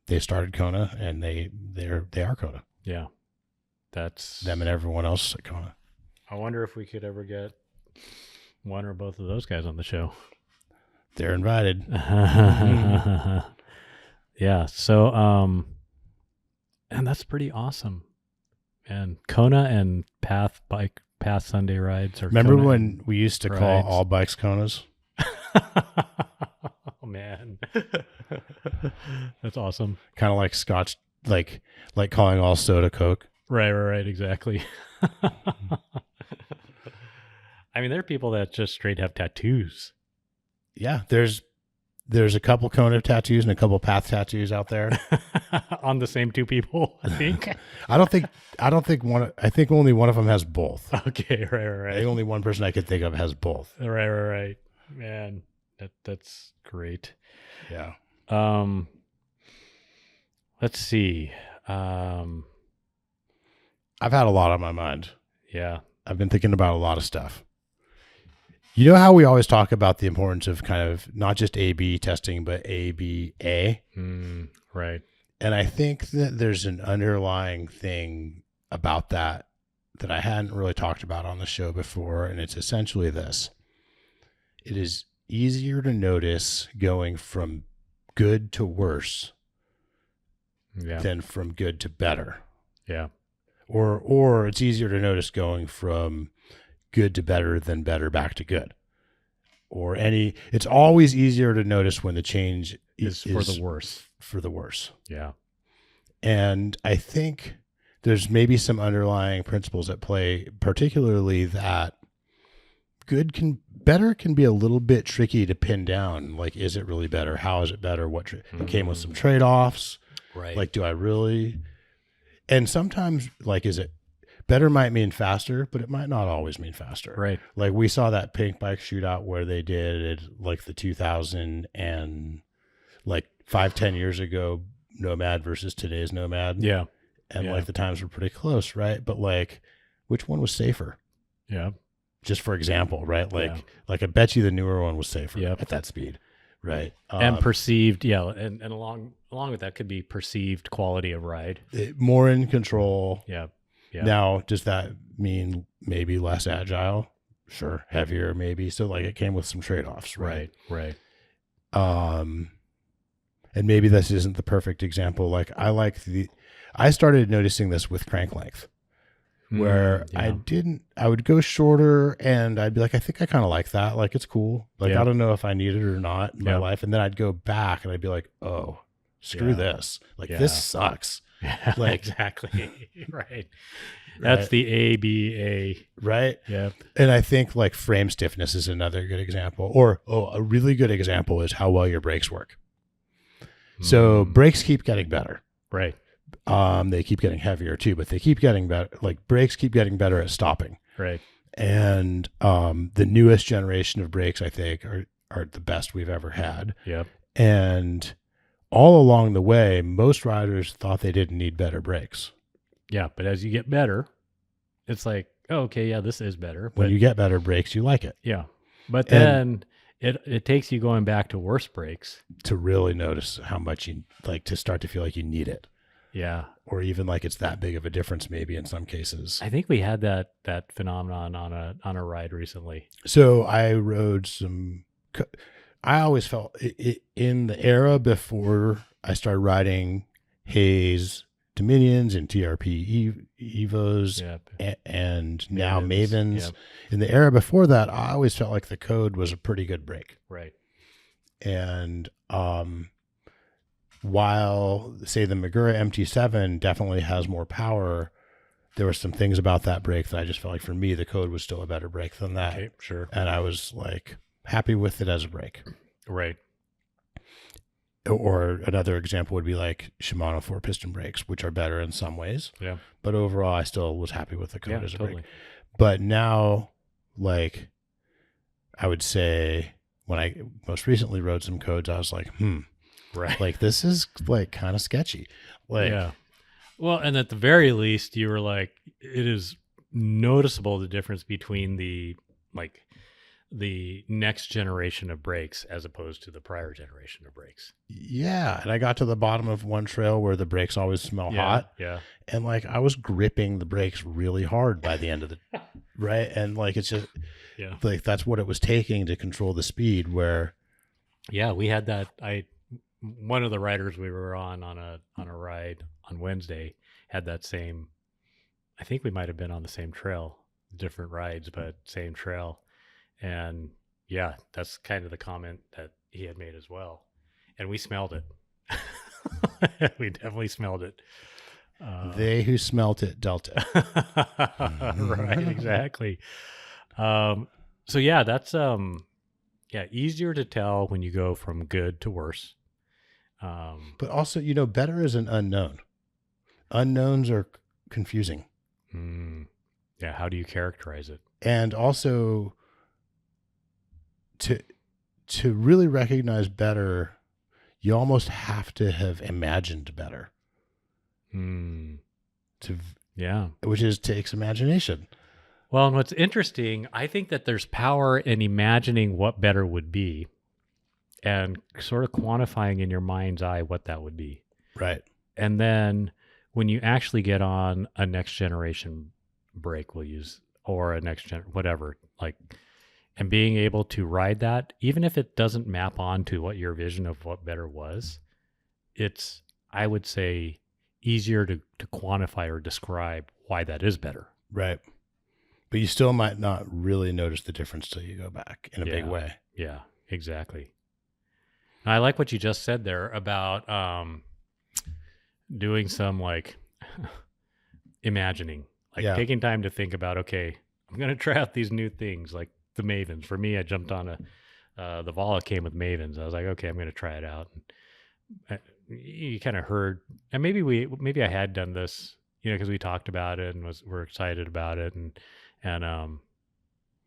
they started Kona, and they are Kona. Yeah. That's Them and everyone else at Kona. I wonder if we could ever get one or both of those guys on the show. They're invited. Yeah. So, and that's pretty awesome. And Kona and Path Sunday rides. Or Remember Kona when we used to call all bikes Konas? Oh man, that's awesome. Kind of like Scotch, like calling all soda Coke. Right, exactly. I mean, there are people that just straight have tattoos. Yeah, there's a couple Kona tattoos and a couple Path tattoos out there. On the same two people, I think. I don't think one. I think only one of them has both. Okay, right. I think only one person I could think of has both. Right. Man, that's great. Yeah. Let's see. I've had a lot on my mind. Yeah. I've been thinking about a lot of stuff. You know how we always talk about the importance of kind of not just A/B testing, but A/B/A? Right. And I think that there's an underlying thing about that I hadn't really talked about on the show before, and it's essentially this. It is easier to notice going from good to worse than from good to better. Yeah. Or it's easier to notice going from good to better than better back to good. It's always easier to notice when the change is for the worse. For the worse. Yeah. And I think there's maybe some underlying principles at play, particularly that better can be a little bit tricky to pin down. Like, is it really better? How is it better? It came with some trade-offs. Right. Like, do I really? And sometimes, like, is it better might mean faster, but it might not always mean faster. Right. Like, we saw that pink bike shootout where they did like the 2000 and like 5-10 years ago Nomad versus today's Nomad. Yeah. and Yeah. like the times were pretty close, right? But like, which one was safer? Yeah. Just for example, right? Like, Yeah. like I bet you the newer one was safer Yep. at that speed, right? And perceived, and along with that could be perceived quality of ride. More in control. Yeah. Yeah. Now, does that mean maybe less agile? Sure. Heavier, maybe. So like it came with some trade-offs, right? Right. And maybe this isn't the perfect example. Like I started noticing this with crank length, where I would go shorter and I'd be like, I think I kind of like that. Like it's cool. Like I don't know if I need it or not in my life. And then I'd go back and I'd be like, oh, screw this. Like this sucks. Like exactly. Right. That's the ABA. Right. Yeah. And I think like frame stiffness is another good example. Or a really good example is how well your brakes work. So brakes keep getting better. Right. They keep getting heavier too, but they keep getting better. Like brakes keep getting better at stopping. Right. And the newest generation of brakes, I think, are the best we've ever had. Yep. And all along the way, most riders thought they didn't need better brakes. Yeah, but as you get better, it's like, oh, okay, yeah, this is better. When you get better brakes, you like it. Yeah. But then it takes you going back to worse brakes to really notice how much you like, to start to feel like you need it. Yeah. Or even like it's that big of a difference maybe in some cases. I think we had that phenomenon on a ride recently. So I rode I always felt in the era before I started riding Hayes Dominions and TRP Evos and now Mavens. Yep. In the era before that, I always felt like the Code was a pretty good brake. Right. And while, say, the Magura MT7 definitely has more power, there were some things about that brake that I just felt like for me, the Code was still a better brake than that. Okay, sure. And I was like happy with it as a brake. Right. Or another example would be like Shimano 4-piston brakes, which are better in some ways. Yeah. But overall, I still was happy with the Code as a totally. brake. But now, like, I would say when I most recently rode some Codes, I was like, right. Like, this is like kind of sketchy. Like, yeah. Well, and at the very least, you were like, it is noticeable the difference between the next generation of brakes as opposed to the prior generation of brakes. Yeah. And I got to the bottom of one trail where the brakes always smell hot. Yeah. And like I was gripping the brakes really hard by the end of the right. And like it's just like that's what it was taking to control the speed where we had that. One of the riders we were on a ride on Wednesday had that same, I think we might have been on the same trail, different rides, but same trail. And yeah, that's kind of the comment that he had made as well. And we smelled it. We definitely smelled it. They who smelt it dealt it. Right, exactly. So yeah, that's easier to tell when you go from good to worse. But also, better is an unknown. Unknowns are confusing. Yeah, how do you characterize it? And also to really recognize better, you almost have to have imagined better. Which takes imagination. Well, and what's interesting, I think that there's power in imagining what better would be and sort of quantifying in your mind's eye what that would be. Right. And then when you actually get on a next generation brake, we'll use, or a next gen, whatever, like, and being able to ride that, even if it doesn't map on to what your vision of what better was, it's, I would say, easier to quantify or describe why that is better. Right. But you still might not really notice the difference till you go back in a big way. Yeah, exactly. And I like what you just said there about doing some like imagining, like taking time to think about, okay, I'm going to try out these new things like the Mavens. For me, I jumped on the Vala came with Mavens. I was like, okay, I'm going to try it out. And you kind of heard, and maybe I had done this, because we talked about it and we're excited about it. And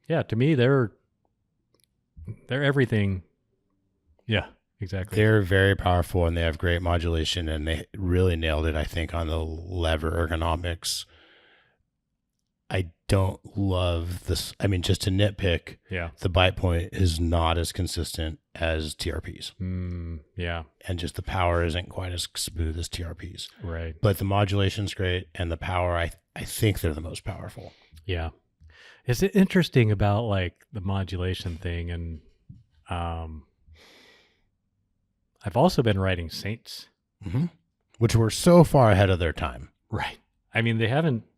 to me, they're everything. Yeah, exactly. They're very powerful and they have great modulation, and they really nailed it, I think, on the lever ergonomics. I don't love this. I mean, just to nitpick, Yeah. the bite point is not as consistent as TRPs. Yeah. And just the power isn't quite as smooth as TRPs. Right. But the modulation's great, and the power, I think they're the most powerful. Yeah. Is it interesting about like the modulation thing? And I've also been riding Saints. Mm-hmm. Which were so far ahead of their time. Right. I mean,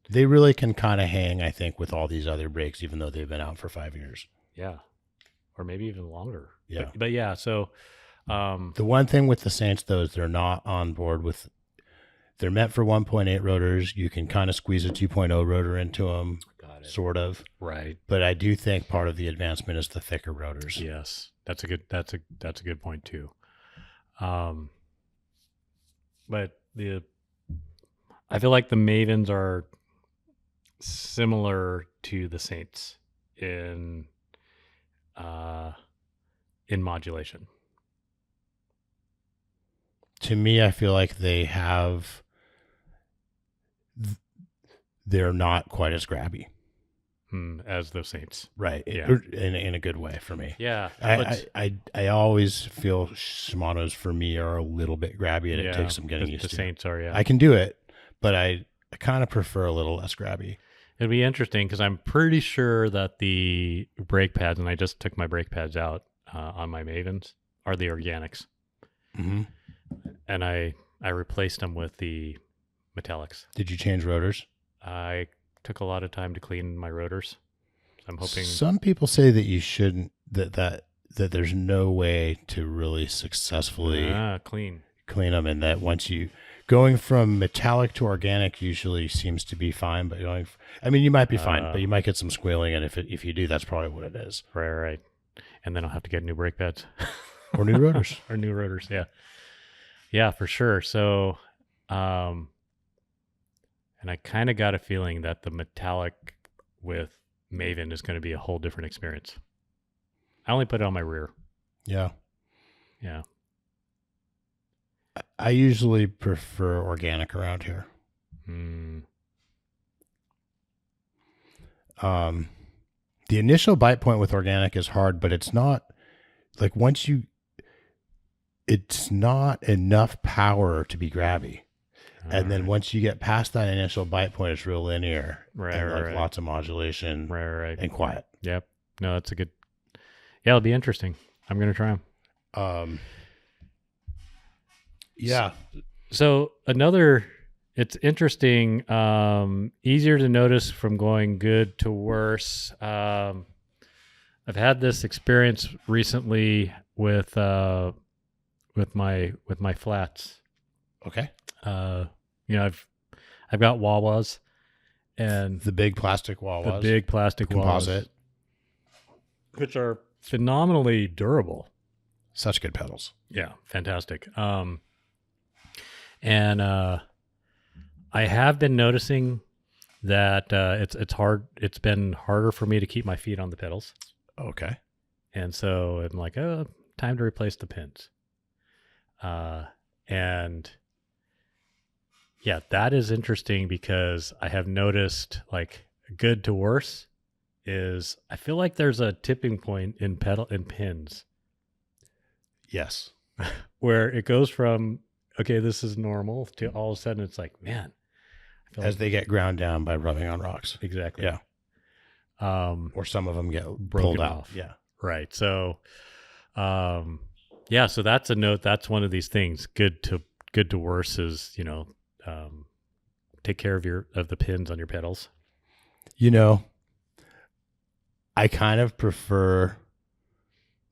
they really can kind of hang, I think, with all these other brakes, even though they've been out for 5 years. Yeah. Or maybe even longer. Yeah. But yeah, so the one thing with the Saints, though, is they're not on board with, they're meant for 1.8 rotors. You can kind of squeeze a 2.0 rotor into them, sort of. Right. But I do think part of the advancement is the thicker rotors. Yes. That's a good point too. But I feel like the Mavens are similar to the Saints in modulation. To me, I feel like they're not quite as grabby. As the Saints. Right. Yeah. In a good way for me. Yeah. I always feel Shimano's for me are a little bit grabby, and it takes some getting used to. The Saints are, yeah. I can do it, but I kind of prefer a little less grabby. It'd be interesting because I'm pretty sure that the brake pads, and I just took my brake pads out on my Mavens, are the organics. Mm-hmm. And I replaced them with the metallics. Did you change rotors? I took a lot of time to clean my rotors. I'm hoping. Some people say that you shouldn't, that there's no way to really successfully clean them, and that once you going from metallic to organic usually seems to be fine, but you might be fine, but you might get some squealing, and if you do, that's probably what it is. Right. And then I'll have to get new brake pads or new rotors. Or new rotors, yeah, for sure. So, and I kind of got a feeling that the metallic with Maven is going to be a whole different experience. I only put it on my rear. Yeah. I usually prefer organic around here. The initial bite point with organic is hard, but it's not like it's not enough power to be grabby. And then once you get past that initial bite point, it's real linear. Right. Lots of modulation. Right. And quiet. Yep. No, that's a good. Yeah, it'll be interesting. I'm going to try them. Yeah. So it's interesting, easier to notice from going good to worse. I've had this experience recently with my flats. Okay. I've got Wawas, and the big plastic Wawas. The big plastic composite. Wawas, which are phenomenally durable. Such good pedals. Yeah, fantastic. And I have been noticing that it's hard. It's been harder for me to keep my feet on the pedals. Okay. And so I'm like, time to replace the pins. And yeah, that is interesting because I have noticed like good to worse is I feel like there's a tipping point in pins. Yes. Where it goes from, okay, this is normal, to all of a sudden it's like, man. As they get ground down by rubbing on rocks. Exactly. Yeah. Or some of them get broken pulled off. Yeah. Right. So, so that's a note. That's one of these things. Good to worse is, take care of the pins on your pedals. I kind of prefer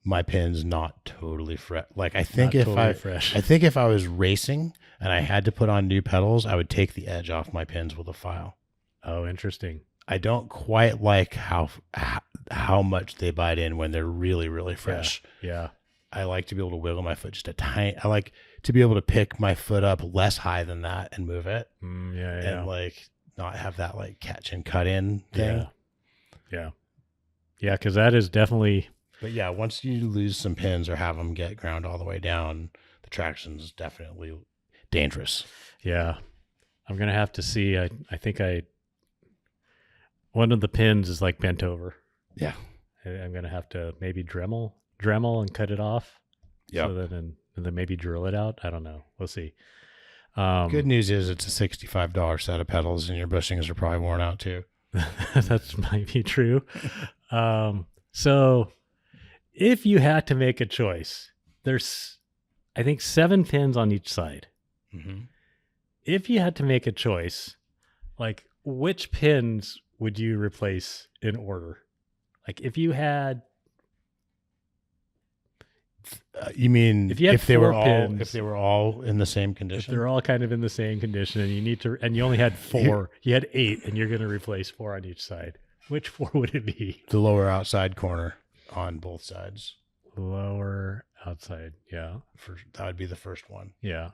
my pins not totally fresh. Like I think fresh. I think if I was racing and I had to put on new pedals, I would take the edge off my pins with a file. Oh, interesting. I don't quite like how much they bite in when they're really, really fresh. Yeah. I like to be able to wiggle my foot just a tiny. I like to be able to pick my foot up less high than that and move it. And like not have that like catch and cut in thing. Yeah. Because that is definitely But yeah, once you lose some pins or have them get ground all the way down, the traction's definitely dangerous. Yeah. I'm going to have to see. I think one of the pins is like bent over. Yeah. I'm going to have to maybe Dremel and cut it off. Yeah. So and then maybe drill it out. I don't know. We'll see. Good news is it's a $65 set of pedals and your bushings are probably worn out too. That might be true. So if you had to make a choice, there's, I think, 7 pins on each side. Mm-hmm. If you had to make a choice, like which pins would you replace in order? Like if you had, you mean if you had they were 4 all pins, if they were all in the same if condition? they're all kind of in the same condition, and you only had 4, you had 8, and you're going to replace 4 on each side. Which 4 would it be? The lower outside corner on both sides. Lower outside, yeah, That would be the first one. yeah.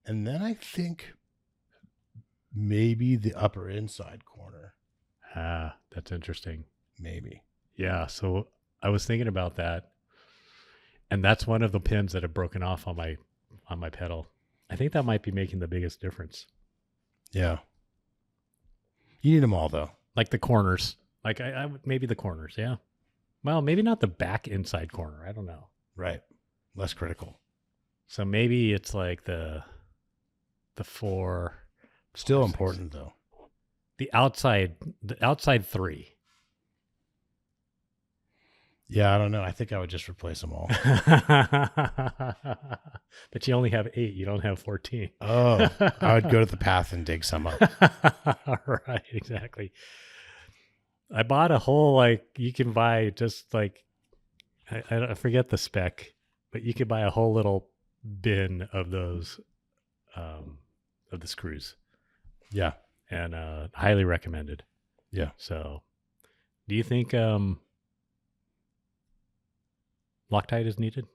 And then I think maybe the upper inside corner. Ah, that's interesting. Maybe. Yeah, so I was thinking about that, and that's one of the pins that have broken off on my pedal. I think that might be making the biggest difference. Yeah. You need them all though. Like the corners, like I would maybe the corners, yeah. Well, maybe not the back inside corner. I don't know. Right. Less critical. So maybe it's like the 4. Still 6. important though. The outside 3. Yeah, I don't know. I think I would just replace them all. But you only have 8. You don't have 14. Oh, I would go to the path and dig some up. Right, exactly. I bought a whole, like, you can buy just like, I forget the spec, but you could buy a whole little bin of those, of the screws. Yeah. And highly recommended. Yeah. So do you think Loctite is needed?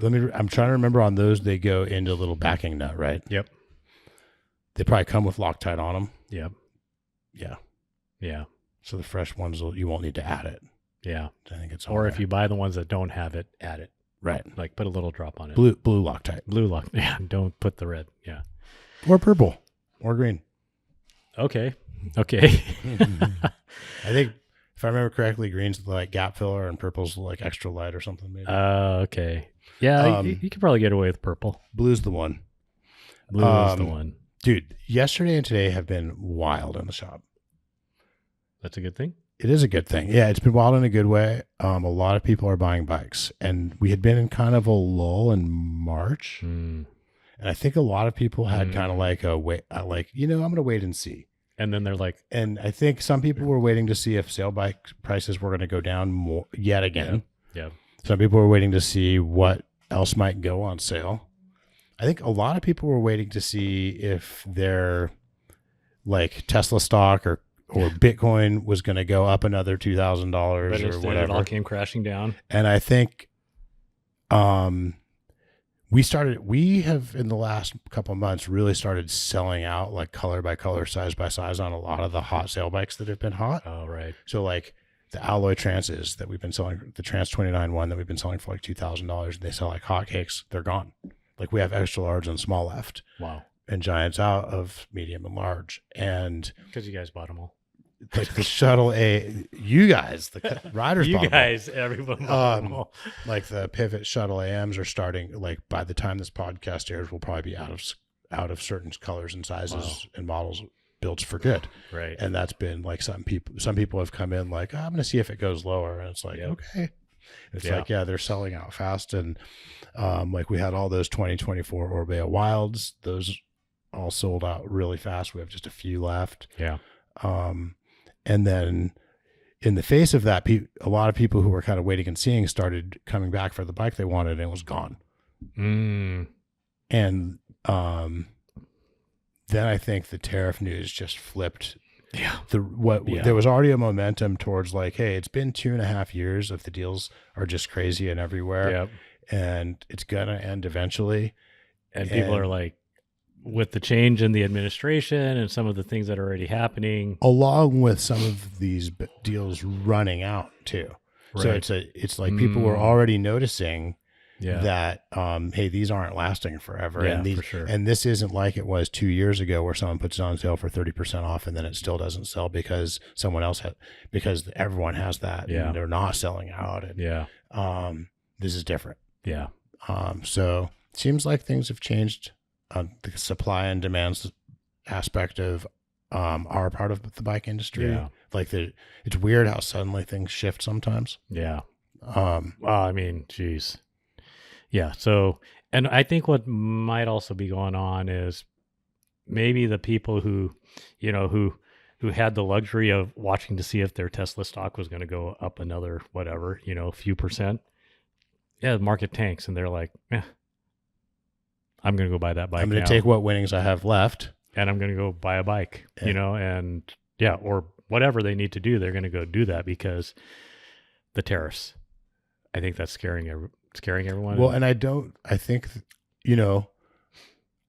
I'm trying to remember on those, they go into a little backing nut, right? Yep. They probably come with Loctite on them. Yep. Yeah. Yeah. So the fresh ones, you won't need to add it. Yeah. I think it's Or if you buy the ones that don't have it, add it. right, Like put a little drop on it. blue Loctite Blue lock. Yeah. Don't put the red. Yeah. or purple or green. Okay. Okay. I think if I remember correctly, green's like gap filler and purple's like extra light or something. Maybe Okay. Yeah. You could probably get away with purple. blue's the one. Blue is the one. Dude, yesterday and today have been wild in the shop. That's a good thing. It is a good thing. Yeah, it's been wild in a good way. A lot of people are buying bikes, and we had been in kind of a lull in March, and I think a lot of people had kind of like a wait, like, I'm going to wait and see. And then they're like, And I think some people were waiting to see if sale bike prices were going to go down more yet again. yeah. Some people were waiting to see what else might go on sale. I think a lot of people were waiting to see if their like Tesla stock or Bitcoin was going to go up another $2,000 But or instead whatever. it all came crashing down. And I think we have in the last couple of months really started selling out like color by color, size by size on a lot of the hot sale bikes that have been hot. Oh, right. So like the alloy trances that we've been selling, the Trans 29 one that we've been selling for like $2,000, they sell like hotcakes. They're gone. Like we have extra large and small left. Wow. And giants out of medium and large. And Because you guys bought them all. like the Shuttle A, you guys, the riders, You bought them. guys, everyone bought them all. Like the Pivot Shuttle AMs are starting. Like by the time this podcast airs, we'll probably be out of certain colors and sizes and models builds for good. Right. And that's been like some people have come in like, I'm going to see if it goes lower, and it's like, okay. It's like, they're selling out fast. And like we had all those 2024 Orbea Wilds, those all sold out really fast. We have just a few left. Yeah. And then in the face of that, a lot of people who were kind of waiting and seeing started coming back for the bike they wanted, and it was gone. And then I think the tariff news just flipped. Yeah. There was already a momentum towards like, hey, it's been 2.5 years of the deals are just crazy and everywhere. Yep. And it's gonna end eventually. And people are like, with the change in the administration and some of the things that are already happening. Along with some of these deals running out too. So Right. it's like people were already noticing Yeah. that, hey, these aren't lasting forever. Yeah, and these, for sure. And this isn't like it was 2 years ago where someone puts it on sale for 30% off and then it still doesn't sell because someone else because everyone has that Yeah. and they're not selling out. And, Yeah. this is different. Yeah. So it seems like things have changed on the supply and demand aspect of our part of the bike industry. Yeah. Like it's weird how suddenly things shift sometimes. Yeah. Well, I mean, geez. Yeah. So, and I think what might also be going on is maybe the people who had the luxury of watching to see if their Tesla stock was going to go up another, whatever, a few percent. Yeah. The market tanks and they're like, I'm going to go buy that bike. I'm going now, to take what winnings I have left. and I'm going to go buy a bike, Yeah. and or whatever they need to do. They're going to go do that because the tariffs. I think that's scaring everyone. Well, and I think,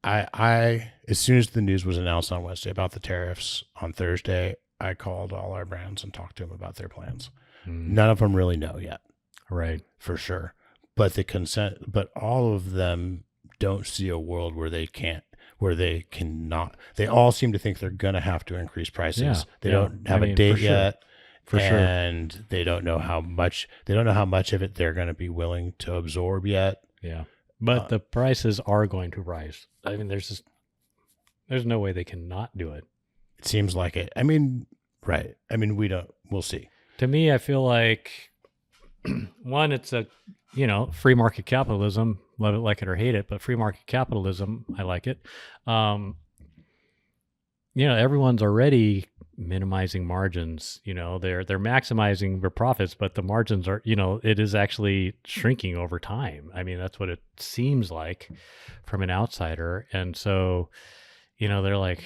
I as soon as the news was announced on Wednesday about the tariffs on Thursday, I called all our brands and talked to them about their plans. None of them really know yet. Right. For sure. But but all of them don't see a world where they cannot. They all seem to think they're going to have to increase prices. Yeah. They Yeah. don't have I a mean, date for sure. yet. For sure. And they don't know how much of it they're going to be willing to absorb yet. Yeah. But the prices are going to rise. I mean, there's no way they can not do it. It seems like it. I mean, right. I mean, we'll see. To me, I feel like one, it's a, free market capitalism, love it, like it or hate it, but free market capitalism, I like it. Everyone's already minimizing margins, they're maximizing their profits, but the margins are, it is actually shrinking over time. I mean, that's what it seems like from an outsider. And so, they're like,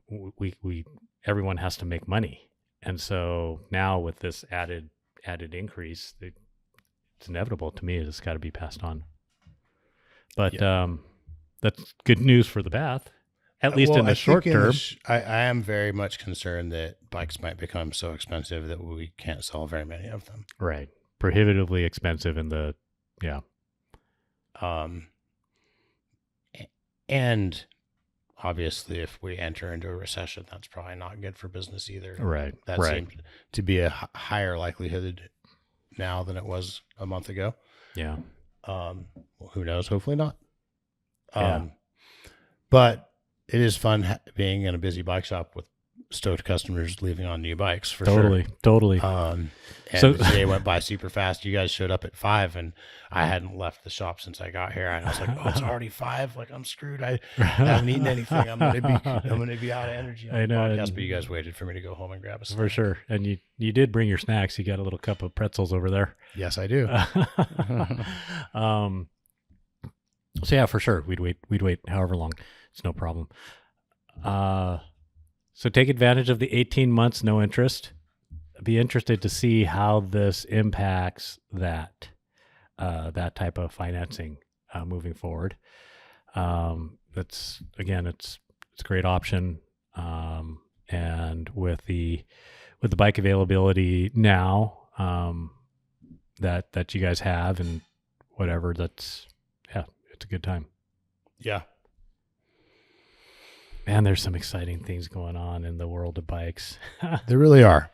we everyone has to make money. And so now with this added increase, it's inevitable to me. It's got to be passed on. But that's good news for the path, at least in the short term. I am very much concerned that bikes might become so expensive that we can't sell very many of them. Right. Prohibitively expensive and obviously if we enter into a recession, that's probably not good for business either. Right. That seems to be a higher likelihood now than it was a month ago. Yeah. Who knows? Hopefully not. Yeah. But it is fun being in a busy bike shop with stoked customers leaving on new bikes for sure. Totally. And So- the day went by super fast. You guys showed up at 5 and I hadn't left the shop since I got here. And I was like, oh, it's already 5. Like I'm screwed. I haven't eaten anything. I'm going to be out of energy on I know. the podcast, but you guys waited for me to go home and grab a snack. For sure. And you did bring your snacks. You got a little cup of pretzels over there. Yes, I do. So yeah, for sure. We'd wait however long. It's no problem. So take advantage of the 18 months, no interest. Be interested to see how this impacts that type of financing moving forward. It's a great option. And with the bike availability now, that you guys have and whatever, it's a good time. Yeah. Man, there's some exciting things going on in the world of bikes. There really are.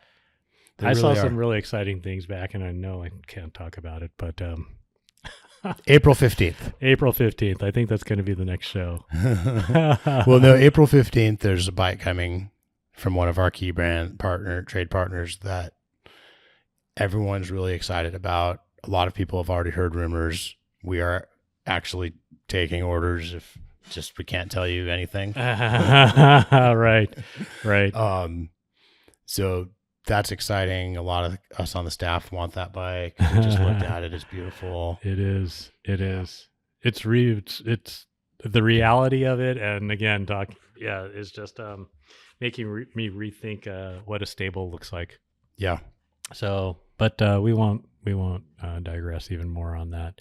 I saw some really exciting things back, and I know I can't talk about it, but April 15th. April 15th, I think that's going to be the next show. Well, no, April 15th, there's a bike coming from one of our key trade partners that everyone's really excited about. A lot of people have already heard rumors. We are actually taking orders if just we can't tell you anything. Right. So that's exciting. A lot of us on the staff want that bike. We just looked at it. It's beautiful. It is. It's it's the reality of it. And again, is just making me rethink what a stable looks like. Yeah. So, but we won't digress even more on that.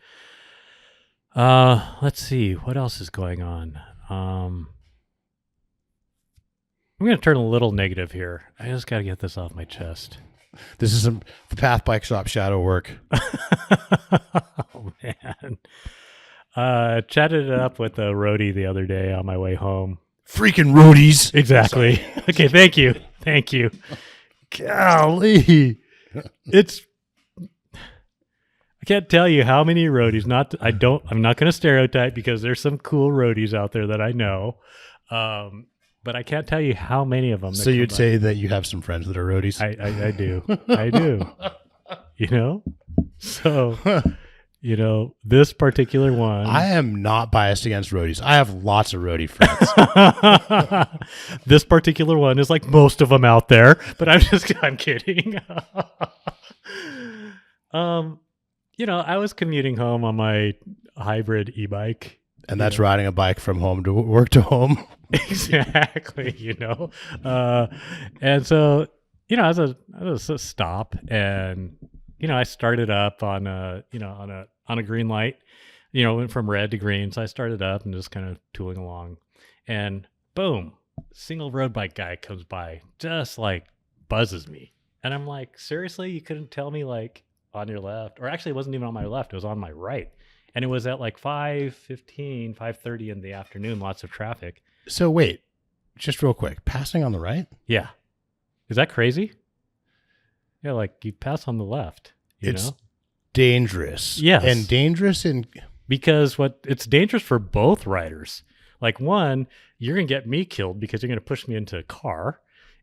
Let's see what else is going on. I'm going to turn a little negative here. I just got to get this off my chest. This is the Path Bike Shop shadow work. Oh, man. Chatted it up with the Roadie the other day on my way home. Freaking roadies. Exactly. Okay, thank you. Thank you. Golly. I can't tell you how many roadies. I'm not going to stereotype because there's some cool roadies out there that I know. But I can't tell you how many of them. So you'd say that you have some friends that are roadies? I do. I do. You know? So, you know, this particular one. I am not biased against roadies. I have lots of roadie friends. This particular one is like most of them out there, but I'm kidding. You know, I was commuting home on my hybrid e-bike. And that's riding a bike from home to work to home. Exactly, you know. And so, you know, as a stop, and you know, I started up on a green light, you know, went from red to green. So I started up and just kind of tooling along, and boom, single road bike guy comes by, just like buzzes me, and I'm like, seriously, you couldn't tell me like on your left, or actually, it wasn't even on my left; it was on my right. And it was at like 5:15, 5:30 in the afternoon, lots of traffic. So wait, just real quick, passing on the right? Yeah. Is that crazy? Yeah, like you pass on the left, you know? Dangerous. Yes. And dangerous in... Because it's dangerous for both riders. Like one, you're going to get me killed because you're going to push me into a car.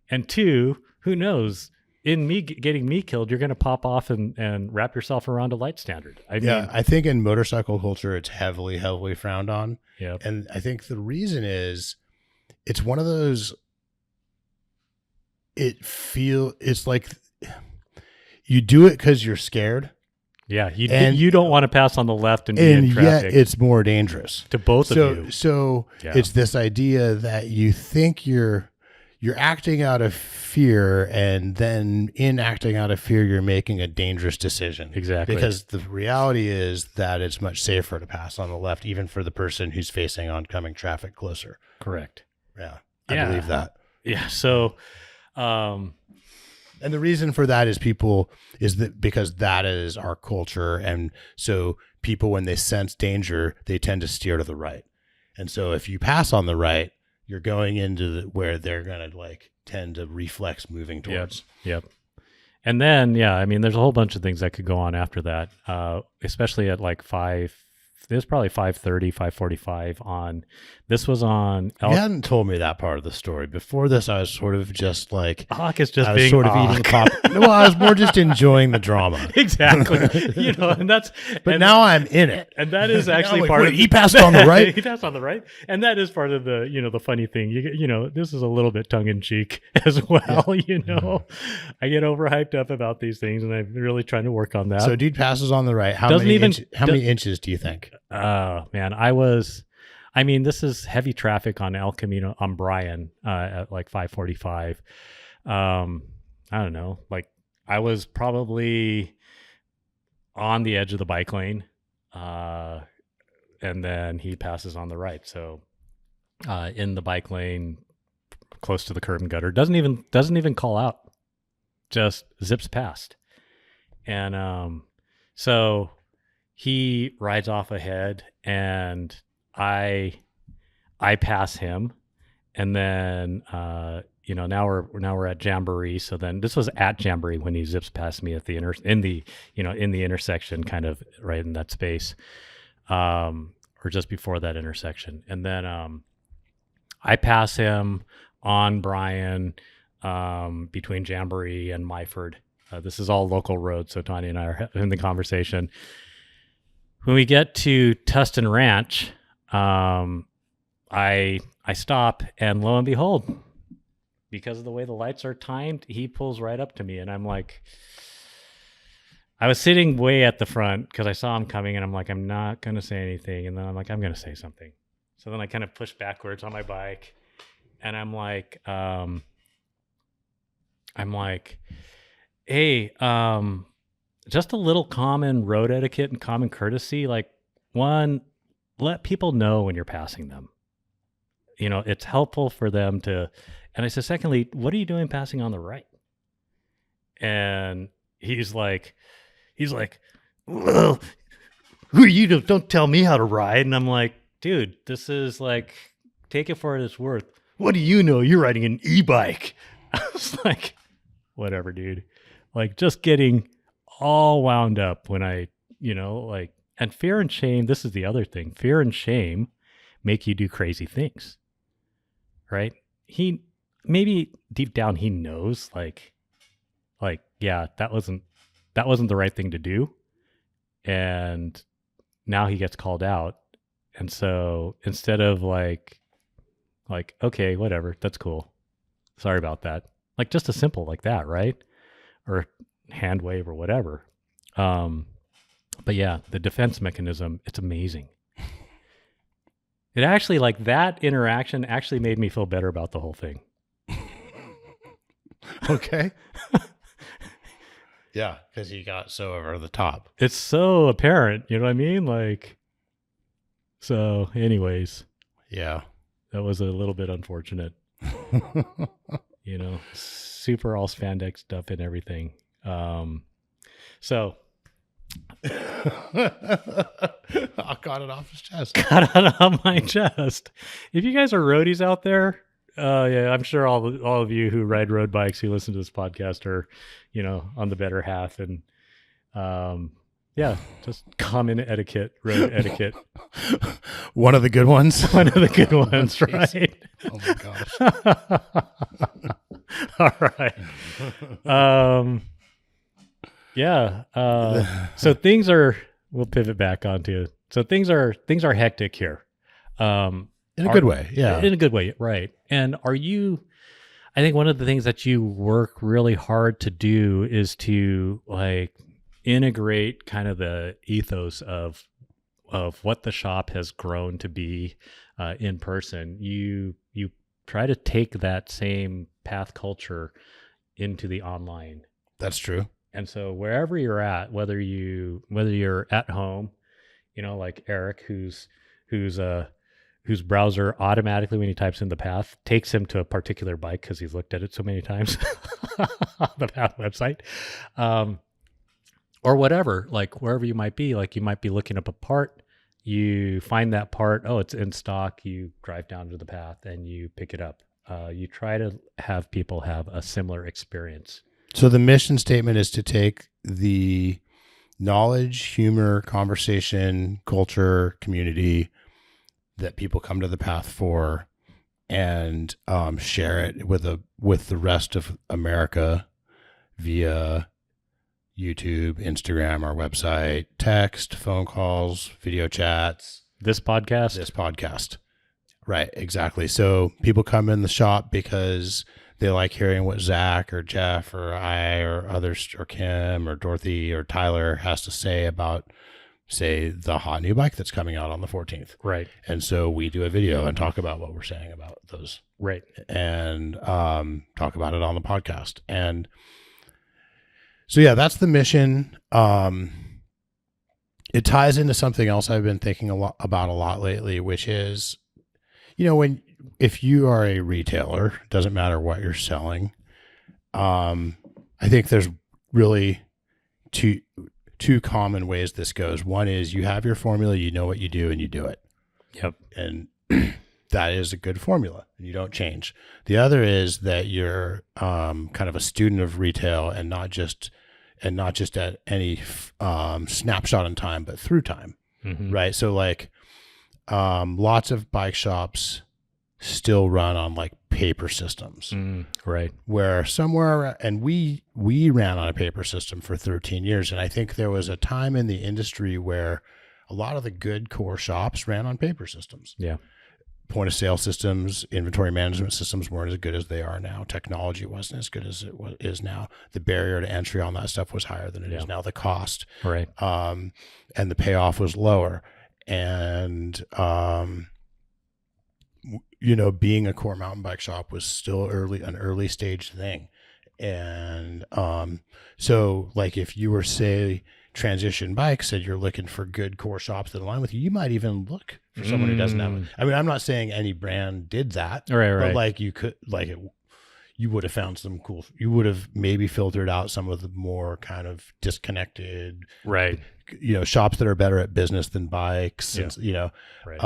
And two, who knows? In me getting me killed, you're going to pop off and wrap yourself around a light standard. I mean, I think in motorcycle culture, it's heavily, heavily frowned on. Yeah. And I think the reason is it's one of those, it's like you do it because you're scared. Yeah. You don't want to pass on the left and be in traffic. Yet it's more dangerous to both of you. So it's this idea that you think you're acting out of fear, and then in acting out of fear, you're making a dangerous decision. Exactly. Because the reality is that it's much safer to pass on the left, even for the person who's facing oncoming traffic closer. Correct. Yeah. I believe that. Yeah. So, and the reason for that is because that is our culture. And so people, when they sense danger, they tend to steer to the right. And so if you pass on the right, you're going into where they're going to like tend to reflex moving towards. Yep. And then, I mean, there's a whole bunch of things that could go on after that, especially at like 5. It was probably 5:30, 5:45 on. This was on. You hadn't told me that part of the story. Before this, I was sort of just like Hawk is just I was being sort of Hawk. eating pop. No, I was more just enjoying the drama. Exactly. You know, and that's. But now I'm in it, and that is actually like, part wait, of. He passed on the right. He passed on the right, and that is part of the the funny thing. You know, this is a little bit tongue in cheek as well. Yeah. You know, I get overhyped up about these things, and I'm really trying to work on that. So, dude passes on the right. How many inches do you think? Man, this is heavy traffic on El Camino on Bryan at like 5:45. I don't know, like I was probably on the edge of the bike lane, and then he passes on the right. So in the bike lane, close to the curb and gutter, doesn't even call out, just zips past, and so he rides off ahead, and I pass him, and then now we're at Jamboree. So then this was at Jamboree when he zips past me at the in the intersection, kind of right in that space, or just before that intersection, and then I pass him on Bryan between Jamboree and Myford. This is all local roads, so Tanya and I are having the conversation. When we get to Tustin Ranch, I stop, and lo and behold, because of the way the lights are timed, he pulls right up to me, and I'm like, I was sitting way at the front because I saw him coming, and I'm like, I'm not going to say anything, and then I'm like, I'm going to say something. So then I kind of push backwards on my bike, and I'm like, hey, just a little common road etiquette and common courtesy. Like, one, let people know when you're passing them. it's helpful for them to. And I said, secondly, what are you doing passing on the right? And he's like, well, who are you? Don't tell me how to ride. And I'm like, dude, this is like, take it for what it's worth. What do you know? You're riding an e-bike. I was like, whatever, dude. Like, just getting all wound up when I, and fear and shame. This is the other thing. Fear and shame make you do crazy things, right? Maybe deep down he knows, like, yeah, that wasn't the right thing to do, and now he gets called out, and so instead of like, okay, whatever, that's cool, sorry about that, like just a simple like that, right? Or hand wave or whatever. But yeah, the defense mechanism, it's amazing. It actually, like, that interaction actually made me feel better about the whole thing. Okay. Yeah, because he got so over the top. It's so apparent, you know what I mean? Like, so anyways. Yeah. That was a little bit unfortunate. Super all spandex stuff and everything. So. I got it off his chest. Got it on my chest. If you guys are roadies out there, yeah, I'm sure all of you who ride road bikes who listen to this podcast are, on the better half, and yeah, just common etiquette, road etiquette. One of the good ones. One of the good ones, right? Oh my gosh. All right. Yeah. So things are. We'll pivot back onto. So things are hectic here. In a good way, yeah. In a good way, right? And I think one of the things that you work really hard to do is to like integrate kind of the ethos of what the shop has grown to be in person. You try to take that same path culture into the online. That's true. And so wherever you're at, whether you're at home, like Eric, whose browser automatically, when he types in the path, takes him to a particular bike because he's looked at it so many times on the path website, or whatever, like wherever you might be, like you might be looking up a part, you find that part, oh, it's in stock, you drive down to the path and you pick it up. You try to have people have a similar experience. So the mission statement is to take the knowledge, humor, conversation, culture, community that people come to the path for, and share it with the rest of America via YouTube, Instagram, our website, text, phone calls, video chats. This podcast. Right, exactly. So people come in the shop because they like hearing what Zach or Jeff or I or others or Kim or Dorothy or Tyler has to say about, say, the hot new bike that's coming out on the 14th. Right. And so we do a video and talk about what we're saying about those. Right. And talk about it on the podcast. And so, yeah, that's the mission. It ties into something else I've been thinking about a lot lately, which is, if you are a retailer, doesn't matter what you're selling. I think there's really two common ways this goes. One is you have your formula, you know what you do, and you do it. Yep. And that is a good formula, and you don't change. The other is that you're kind of a student of retail, and not just at any snapshot in time, but through time, right? So like lots of bike shops still run on like paper systems, right? Where somewhere, and we ran on a paper system for 13 years, and I think there was a time in the industry where a lot of the good core shops ran on paper systems. Yeah. Point of sale systems, inventory management systems weren't as good as they are now. Technology wasn't as good as it is now. The barrier to entry on that stuff was higher than it is now. The cost, right, and the payoff was lower. And being a core mountain bike shop was still an early stage thing. And so, like, if you were, say, transition bikes and you're looking for good core shops that align with you, you might even look for someone who doesn't have. I mean, I'm not saying any brand did that, Right. but like you could, like you would have found some cool. You would have maybe filtered out some of the more kind of disconnected, Right. Shops that are better at business than bikes. Yeah. And, Right.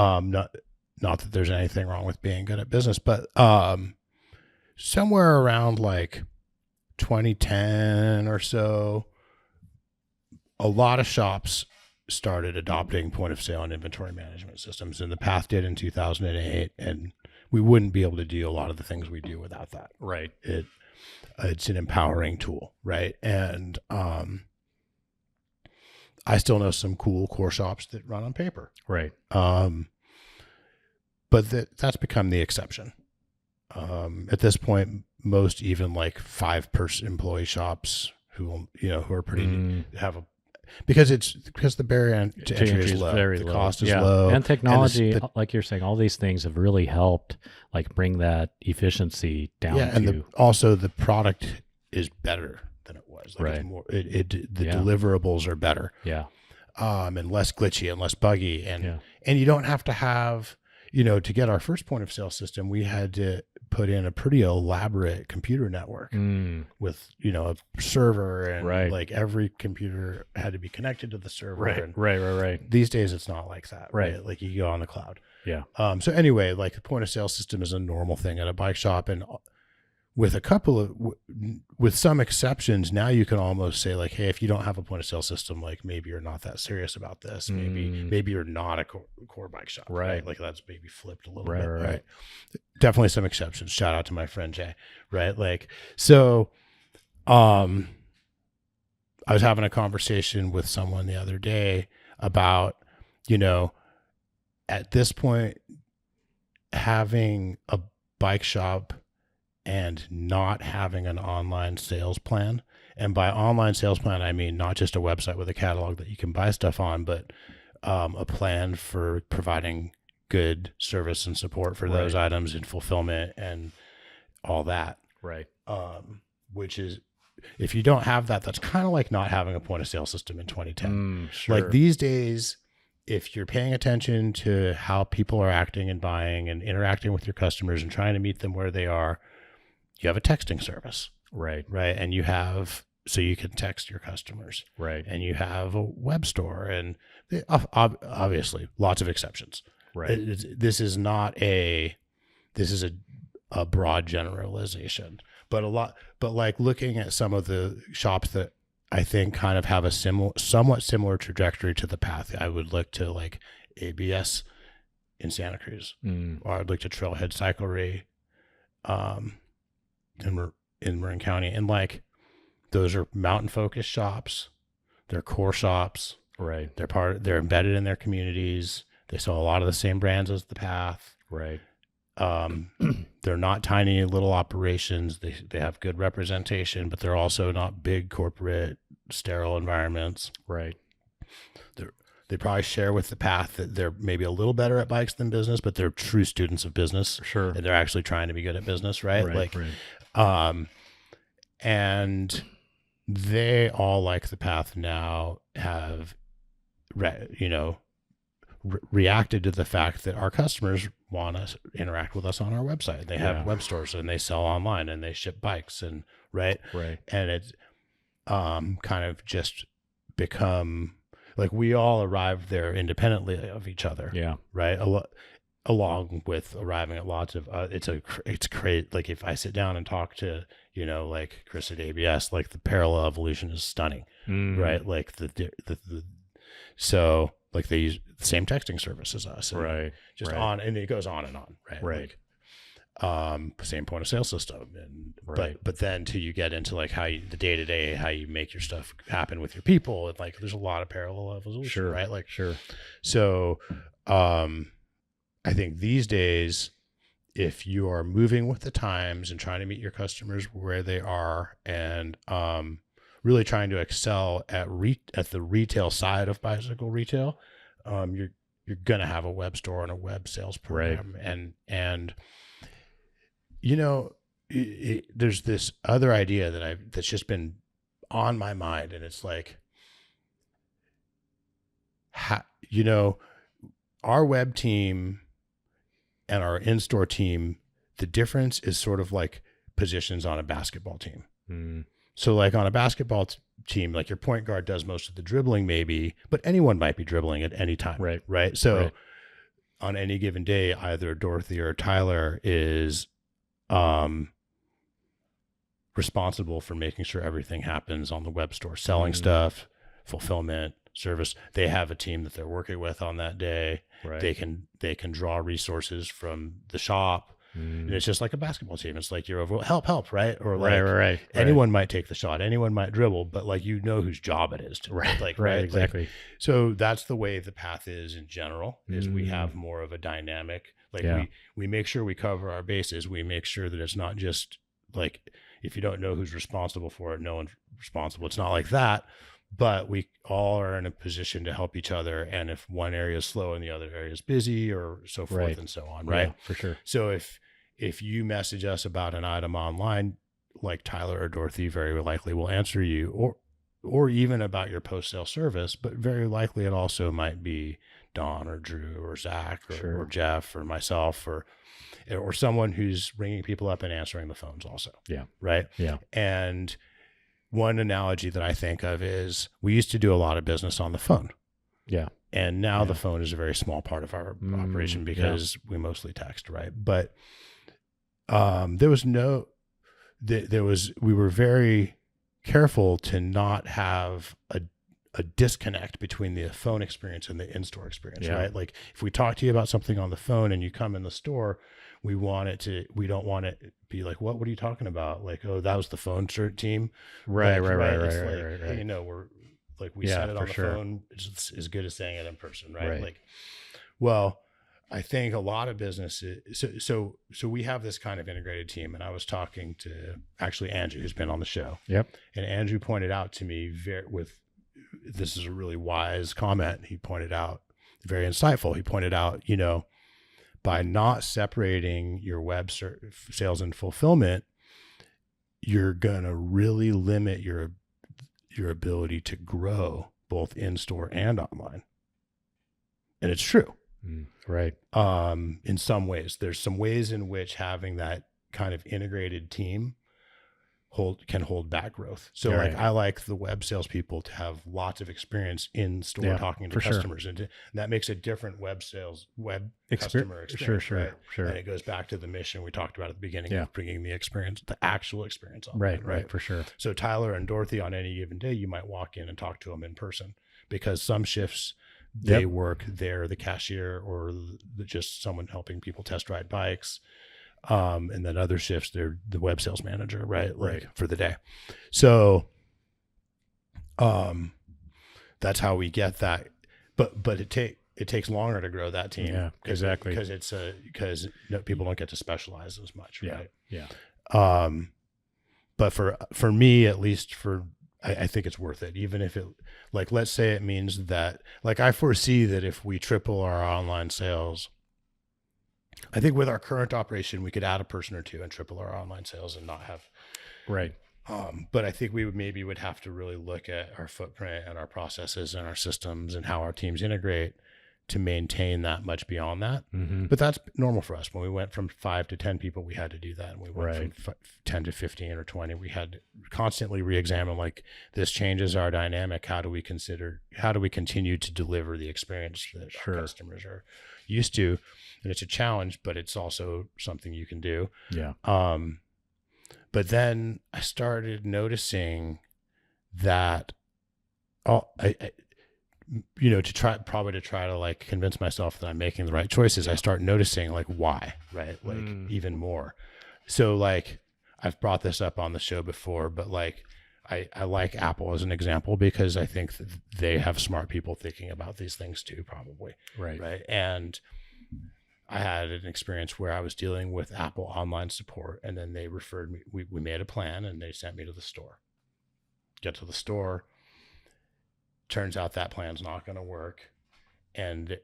not that there's anything wrong with being good at business, but somewhere around like 2010 or so, a lot of shops started adopting point of sale and inventory management systems, and the Path did in 2008, and we wouldn't be able to do a lot of the things we do without that. Right. It's an empowering tool, right? And I still know some cool core shops that run on paper. Right. But that's become the exception. At this point, most even like 5-person employee shops who are pretty because the barrier to entry is low, very the low. cost is low, and technology, and like you're saying, all these things have really helped like bring that efficiency down. Yeah, and also the product is better than it was. Like Right. It's more, the deliverables are better. Yeah. And less glitchy and less buggy, and you don't have to have, to get our first point of sale system, we had to put in a pretty elaborate computer network with, a server, and like every computer had to be connected to the server. Right. And Right. these days it's not like that. Right. Like you go on the cloud. Yeah. So anyway, like the point of sale system is a normal thing at a bike shop, and with with some exceptions, now you can almost say like, hey, if you don't have a point of sale system, like maybe you're not that serious about this. Maybe you're not a core bike shop. Right. Like that's maybe flipped a little Right, bit. right. Definitely some exceptions. Shout out to my friend Jay. Right. Like, so, I was having a conversation with someone the other day about, at this point, having a bike shop and not having an online sales plan. And by online sales plan, I mean not just a website with a catalog that you can buy stuff on, but a plan for providing good service and support for those items and fulfillment and all that. Right. Which is, if you don't have that, that's kind of like not having a point of sale system in 2010. Sure. Like these days, if you're paying attention to how people are acting and buying and interacting with your customers and trying to meet them where they are, you have a texting service. Right. Right. And so you can text your customers. Right. And you have a web store, and obviously lots of exceptions. Right. This is a broad generalization, but like looking at some of the shops that I think kind of have a somewhat similar trajectory to the Path, I would look to like ABS in Santa Cruz, or I'd look to Trailhead Cyclery, in Marin County, and like those are mountain focused shops. They're core shops. Right. They're embedded in their communities. They sell a lot of the same brands as the Path. Right. They're not tiny little operations. They have good representation, but they're also not big corporate sterile environments. Right. They probably share with the Path that they're maybe a little better at bikes than business, but they're true students of business. Sure. And they're actually trying to be good at business, right? Right. And they all, like the Path now, have reacted to the fact that our customers want to interact with us on our website. They have web stores, and they sell online, and they ship bikes, and right. And it's kind of just become like we all arrived there independently of each other. Yeah. Right. Along with arriving at lots of it's great. Like if I sit down and talk to like Chris at ABS, like the parallel evolution is stunning. Right. Like so like they use the same texting service as us. And just on, and it goes on and on. Right. Like, same point of sale system. And, but then till you get into like the day to day, how you make your stuff happen with your people. And like, there's a lot of parallel evolution, right? Like, so, I think these days, if you are moving with the times and trying to meet your customers where they are, and, really trying to excel at the retail side of bicycle retail, you're going to have a web store and a web sales program. And there's this other idea that's just been on my mind, and it's like, you know, our web team and our in-store team, the difference is sort of like positions on a basketball team. Mm. So like on a basketball team, like your point guard does most of the dribbling maybe, but anyone might be dribbling at any time. Right. So on any given day, either Dorothy or Tyler is responsible for making sure everything happens on the web store, selling stuff, fulfillment, service. They have a team that they're working with on that day. Right. They can draw resources from the shop. And it's just like a basketball team. It's like you're over help, right? Or like anyone might take the shot, anyone might dribble, but like you know whose job it is to like exactly. Like, so that's the way the path is in general. Is we have more of a dynamic. Like we make sure we cover our bases. We make sure that it's not just like if you don't know who's responsible for it, no one's responsible. It's not like that. But we all are in a position to help each other. And if one area is slow and the other area is busy or so forth and so on, right? Yeah, for sure. So if you message us about an item online, like Tyler or Dorothy very likely will answer you, or even about your post-sale service, but very likely it also might be Don or Drew or Zach or Jeff or myself or someone who's ringing people up and answering the phones also. Yeah. Right? Yeah. And one analogy that I think of is we used to do a lot of business on the phone. Yeah. And now the phone is a very small part of our operation because we mostly text, right? But we were very careful to not have a disconnect between the phone experience and the in-store experience, right? Like if we talk to you about something on the phone and you come in the store, we don't want it to be like, what are you talking about? Like, oh, that was the phone shirt team. Right. Hey, you know, we're like, we said it on the phone. It's as good as saying it in person. Right. Like, well, I think a lot of businesses, so we have this kind of integrated team, and I was talking to actually Andrew, who's been on the show. Yep. And Andrew pointed out to me this is a really wise comment. He pointed out, very insightful. He pointed out, you know, by not separating your web sales and fulfillment, you're going to really limit your ability to grow both in store and online. And it's true. Right. In some ways, there's some ways in which having that kind of integrated team can hold back growth. So like I like the web salespeople to have lots of experience in store talking to customers, and that makes a different customer experience. Sure. And it goes back to the mission we talked about at the beginning of bringing the experience, the actual experience on. Right, for sure. So Tyler and Dorothy on any given day, you might walk in and talk to them in person because some shifts they work there, the cashier or just someone helping people test ride bikes. And then other shifts, they're the web sales manager, right? Like for the day. So, that's how we get that. But it takes longer to grow that team. Yeah, exactly. Because people don't get to specialize as much, right? Yeah. But for me, at least I think it's worth it. Even if it, like, let's say it means that, like, I foresee that if we triple our online sales, I think with our current operation, we could add a person or two and triple our online sales and not have. Right. But I think we would have to really look at our footprint and our processes and our systems and how our teams integrate to maintain that much beyond that. Mm-hmm. But that's normal for us. When we went from 5 to 10 people, we had to do that. And we went from 10 to 15 or 20, we had to constantly re-examine, like, this changes our dynamic. How do we continue to deliver the experience that our customers are used to? And it's a challenge, but it's also something you can do. Yeah. But then I started noticing that, to try to like convince myself that I'm making the right choices, I start noticing like why, right? Like even more. So like I've brought this up on the show before, but like I like Apple as an example because I think that they have smart people thinking about these things too, probably. Right. And I had an experience where I was dealing with Apple online support, and then they referred me, we made a plan and they sent me to the store. Get to the store. Turns out that plan's not going to work. And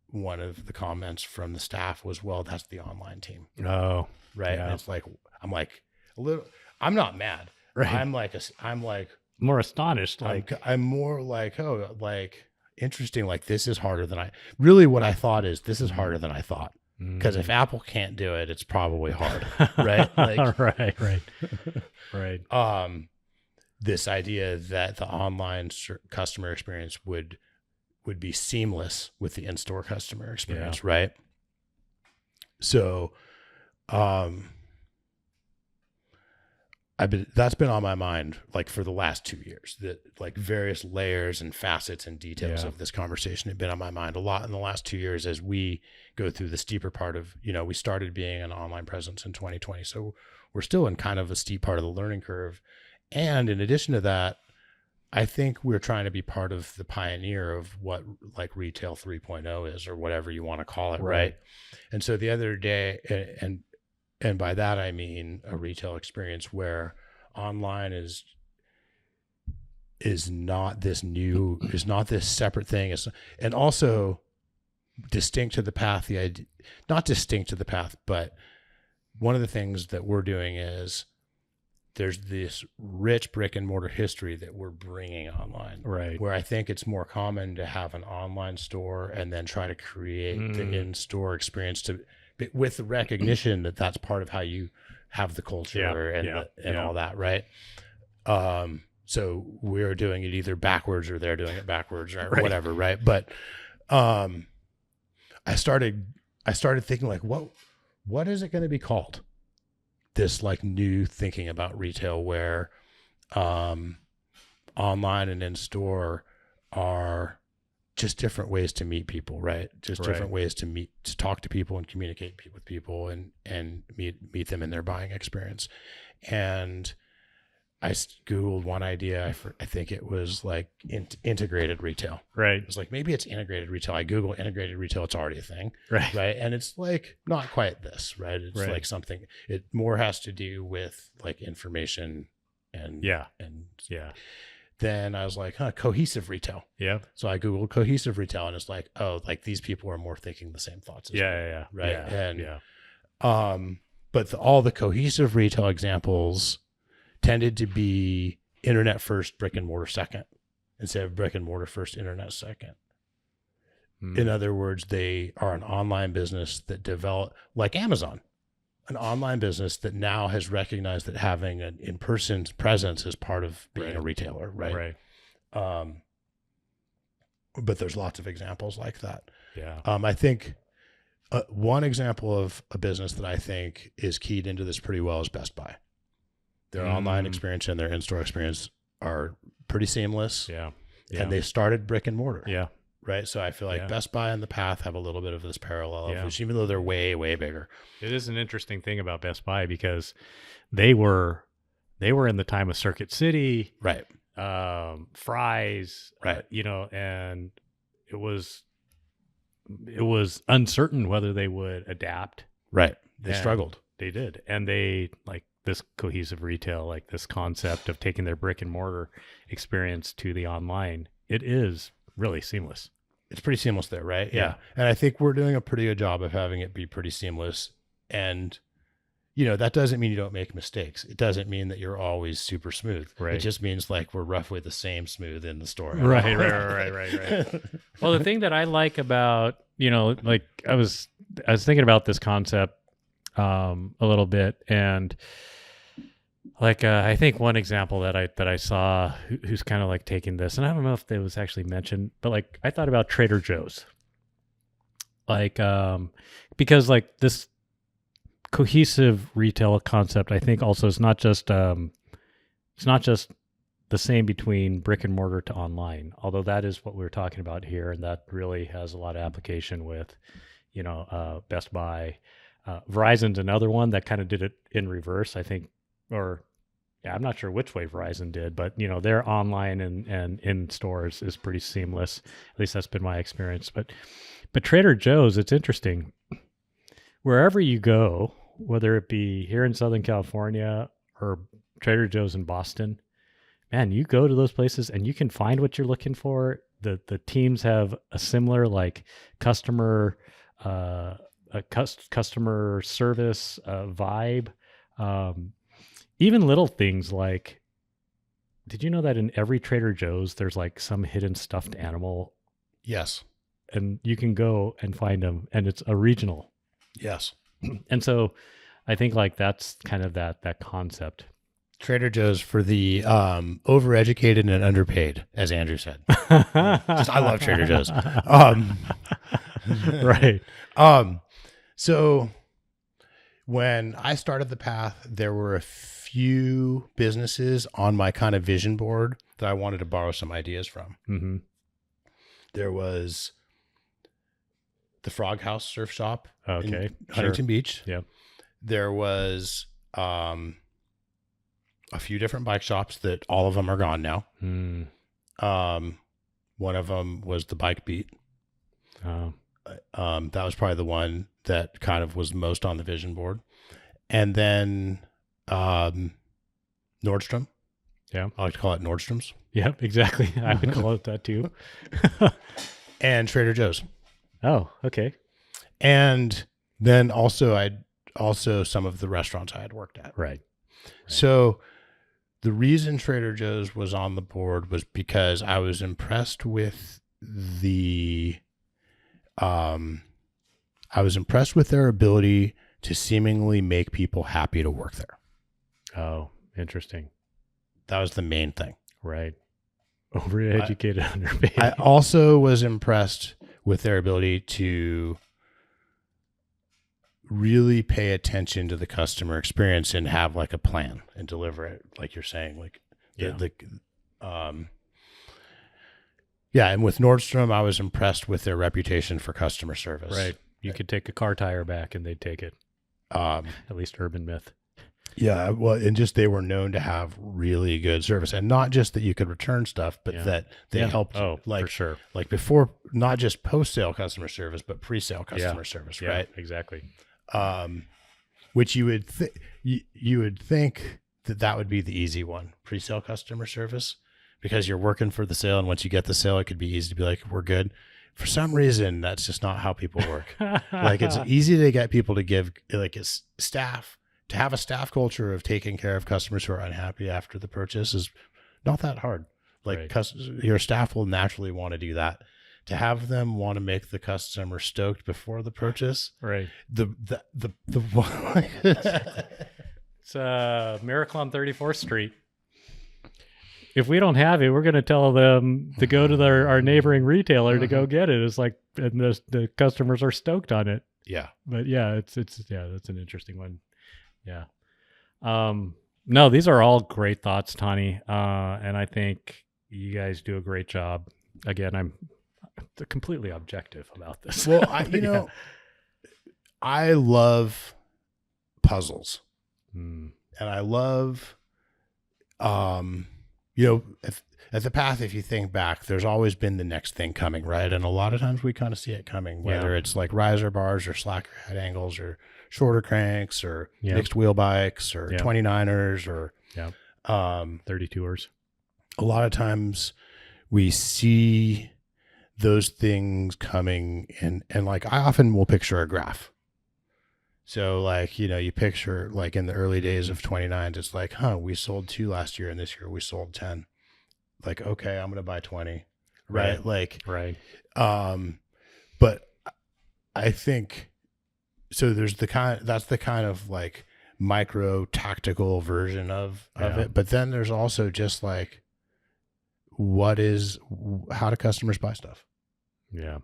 one of the comments from the staff was, well, that's the online team. Oh, right. Yeah. And it's like, I'm not mad. Right. I'm like more astonished. I'm more like, oh, like, interesting. Like this is harder than what I thought is this is harder than I thought. Because if Apple can't do it, it's probably hard, right? Like, right. This idea that the online customer experience would be seamless with the in-store customer experience, right? So, that's been on my mind like for the last 2 years, that like various layers and facets and details of this conversation have been on my mind a lot in the last 2 years as we go through the steeper part of, we started being an online presence in 2020. So we're still in kind of a steep part of the learning curve. And in addition to that, I think we're trying to be part of the pioneer of what like retail 3.0 is, or whatever you want to call it. Right. And so the other day, and by that, I mean a retail experience where online is not this separate thing. And also distinct to the path, not distinct to the path, but one of the things that we're doing is there's this rich brick and mortar history that we're bringing online, right? Where I think it's more common to have an online store and then try to create the in-store experience with the recognition that that's part of how you have the culture and all that, right? So we're doing it either backwards or they're doing it backwards or whatever, right? But I started thinking like, what is it going to be called? This like new thinking about retail where online and in store are just different ways to meet people, right? Just different ways to talk to people and communicate with people and meet them in their buying experience. And I Googled one idea. I think it was like integrated retail. Right. It was like, maybe it's integrated retail. I Google integrated retail. It's already a thing. Right. Right. And it's like not quite this, right? It's like something, it more has to do with like information and then I was like, cohesive retail. Yeah. So I Googled cohesive retail and it's like, oh, like these people are more thinking the same thoughts as me. Right. Yeah. And, but all the cohesive retail examples tended to be internet first, brick and mortar second, instead of brick and mortar first, internet second. In other words, they are an online business that develop like Amazon, an online business that now has recognized that having an in-person presence is part of being a retailer, right? But there's lots of examples like that. Yeah. I think one example of a business that I think is keyed into this pretty well is Best Buy. Their online experience and their in-store experience are pretty seamless. Yeah. And they started brick and mortar. Yeah. Right. So I feel like Best Buy and the Path have a little bit of this parallel, even though they're way, way bigger. It is an interesting thing about Best Buy because they were in the time of Circuit City. Right. Fry's. Right. And it was uncertain whether they would adapt. Right. They struggled. They did. And they like this cohesive retail, like this concept of taking their brick and mortar experience to the online. It is really seamless. It's pretty seamless there, right? Yeah. And I think we're doing a pretty good job of having it be pretty seamless. And, that doesn't mean you don't make mistakes. It doesn't mean that you're always super smooth. Right. It just means like we're roughly the same smooth in the store. Right. Well, the thing that I like about, like I was thinking about this concept a little bit, and like I think one example that I saw who's kind of like taking this, and I don't know if it was actually mentioned, but like I thought about Trader Joe's, like because like this cohesive retail concept, I think also is not just it's not just the same between brick and mortar to online, although that is what we're talking about here, and that really has a lot of application with Best Buy. Verizon's another one that kind of did it in reverse, I think, I'm not sure which way Verizon did, but their online and in stores is pretty seamless. At least that's been my experience. But Trader Joe's, it's interesting. Wherever you go, whether it be here in Southern California or Trader Joe's in Boston, man, you go to those places and you can find what you're looking for. The teams have a similar like customer customer service vibe. Even little things like, did you know that in every Trader Joe's there's like some hidden stuffed animal Yes. and you can go and find them, and it's a regional. Yes. And so I think like that's kind of that concept. Trader Joe's for the overeducated and underpaid, as Andrew said. I love Trader Joe's. Right. So when I started the path, there were a few businesses on my kind of vision board that I wanted to borrow some ideas from. Mm-hmm. There was the Frog House Surf Shop Okay. in Huntington Beach. Yep. There was a few different bike shops that all of them are gone now. Mm. One of them was the Bike Beat. Oh. That was probably the one that kind of was most on the vision board. And then Nordstrom. Yeah. I like to call it Nordstrom's. Yep, exactly. I would call it that too. And Trader Joe's. Oh, okay. And then also some of the restaurants I had worked at. Right. So the reason Trader Joe's was on the board was because I was impressed with their ability to seemingly make people happy to work there. Oh, interesting. That was the main thing. Right. Overeducated, underpaid. I also was impressed with their ability to really pay attention to the customer experience and have like a plan and deliver it, like you're saying, like and with Nordstrom, I was impressed with their reputation for customer service. Right. You could take a car tire back and they'd take it. At least urban myth. Yeah, well, and just they were known to have really good service, and not just that you could return stuff, but that they helped. Oh, like for sure. Like before, not just post-sale customer service, but pre-sale customer service, right? Exactly. Which you would think that would be the easy one, pre-sale customer service, because you're working for the sale, and once you get the sale, it could be easy to be like, we're good. For some reason, that's just not how people work. Like it's easy to get people to give, like it's staff. To have a staff culture of taking care of customers who are unhappy after the purchase is not that hard. Like your staff will naturally want to do that. To have them want to make the customer stoked before the purchase, right? It's Miracle on 34th Street. If we don't have it, we're going to tell them to go to our neighboring retailer to go get it. It's like, and the customers are stoked on it. Yeah, but it's that's an interesting one. Yeah. No, these are all great thoughts, Tani. And I think you guys do a great job. Again, I'm completely objective about this. Well, I love puzzles, and I love, at the path, if you think back, there's always been the next thing coming, right? And a lot of times we kind of see it coming, whether it's like riser bars or slacker head angles or shorter cranks or mixed wheel bikes or 29ers or 32ers. A lot of times we see those things coming and like I often will picture a graph. So like, you picture like in the early days of 29s, it's like, we sold 2 last year and this year we sold 10. Like, okay, I'm going to buy 20. Right. Like, right. But I think, so there's that's the kind of like micro tactical version of it. But then there's also just like, how do customers buy stuff? Yeah.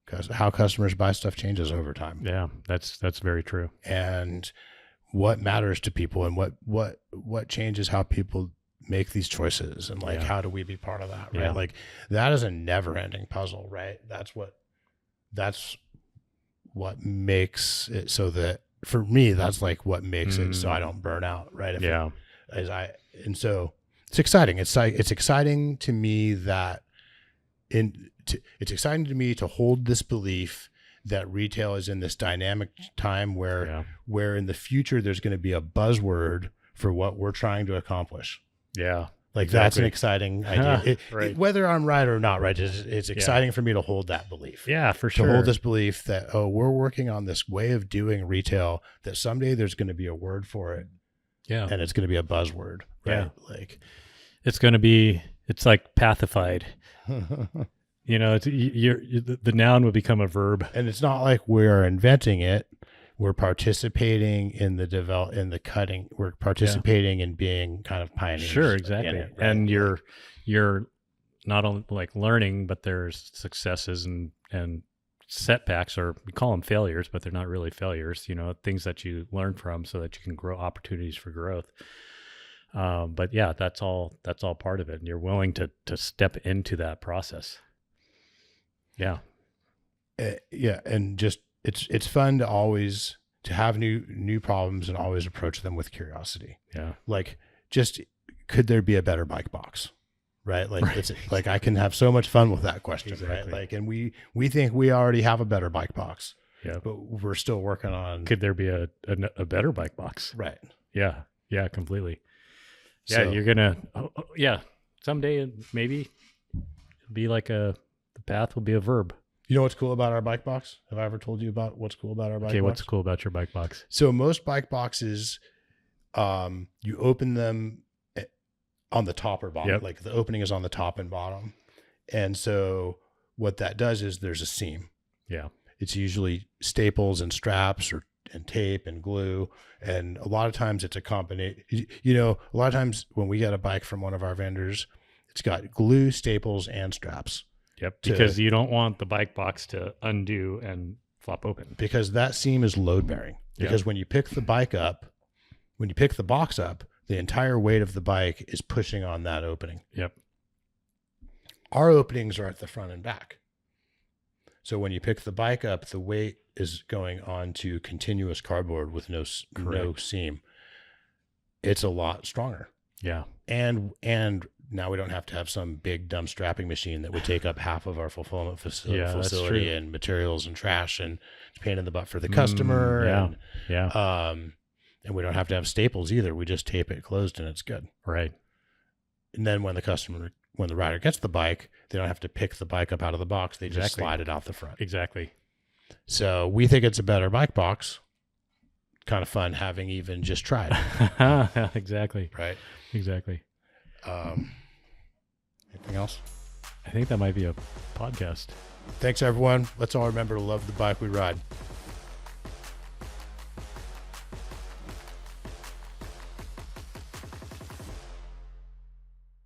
Because how customers buy stuff changes over time. Yeah, that's very true. And what matters to people and what changes how people make these choices and like, how do we be part of that? Right. Yeah. Like that is a never ending puzzle, right? That's what makes it so that for me, that's like what makes it so I don't burn out. Right. So it's exciting. It's exciting to me that it's exciting to me to hold this belief that retail is in this dynamic time where in the future, there's going to be a buzzword for what we're trying to accomplish. Yeah. Like that's an exciting idea. Whether I'm right or not right, it's exciting for me to hold that belief. Yeah, for sure. To hold this belief that, we're working on this way of doing retail that someday there's going to be a word for it. Yeah. And it's going to be a buzzword. Right? Yeah. Like it's like pathified. The noun would become a verb. And it's not like we're inventing it. We're participating in the cutting. We're participating in being kind of pioneers. Sure, exactly. in it, right? And you're not only like learning, but there's successes and setbacks, or we call them failures, but they're not really failures. Things that you learn from so that you can grow, opportunities for growth. But yeah, that's all part of it. And you're willing to step into that process. Yeah. Yeah. And just, it's fun to have new problems and always approach them with curiosity. Yeah. Like, just, could there be a better bike box? Right. Like, it's like, I can have so much fun with that question. Exactly. Right. Like, and we think we already have a better bike box. Yeah. But we're still working on. Could there be a better bike box? Right. Yeah. Yeah, completely. Yeah. So, You're going to, someday maybe it'll be like the path will be a verb. you know what's cool about our bike box? Have I ever told you about what's cool about our bike box? Okay. What's cool about your bike box? So most bike boxes, you open them on the top or bottom. Yep. Like, the opening is on the top and bottom. And so what that does is there's a seam. Yeah. It's usually staples and straps and tape and glue. And a lot of times it's a combination. A lot of times when we get a bike from one of our vendors, it's got glue, staples, and straps. Yep. Because you don't want the bike box to undo and flop open. Because that seam is load bearing. Because when you pick the box up, the entire weight of the bike is pushing on that opening. Yep. Our openings are at the front and back. So when you pick the bike up, the weight is going onto continuous cardboard with no seam. It's a lot stronger. Yeah. And now we don't have to have some big dumb strapping machine that would take up half of our fulfillment facility and materials and trash, and it's a pain in the butt for the customer. And we don't have to have staples either. We just tape it closed and it's good. Right. And then when the rider gets the bike, they don't have to pick the bike up out of the box. They just slide it out the front. Exactly. So we think it's a better bike box. Kind of fun having even just tried. Exactly. Right. Exactly. Anything else? I think that might be a podcast. Thanks, everyone. Let's all remember to love the bike we ride.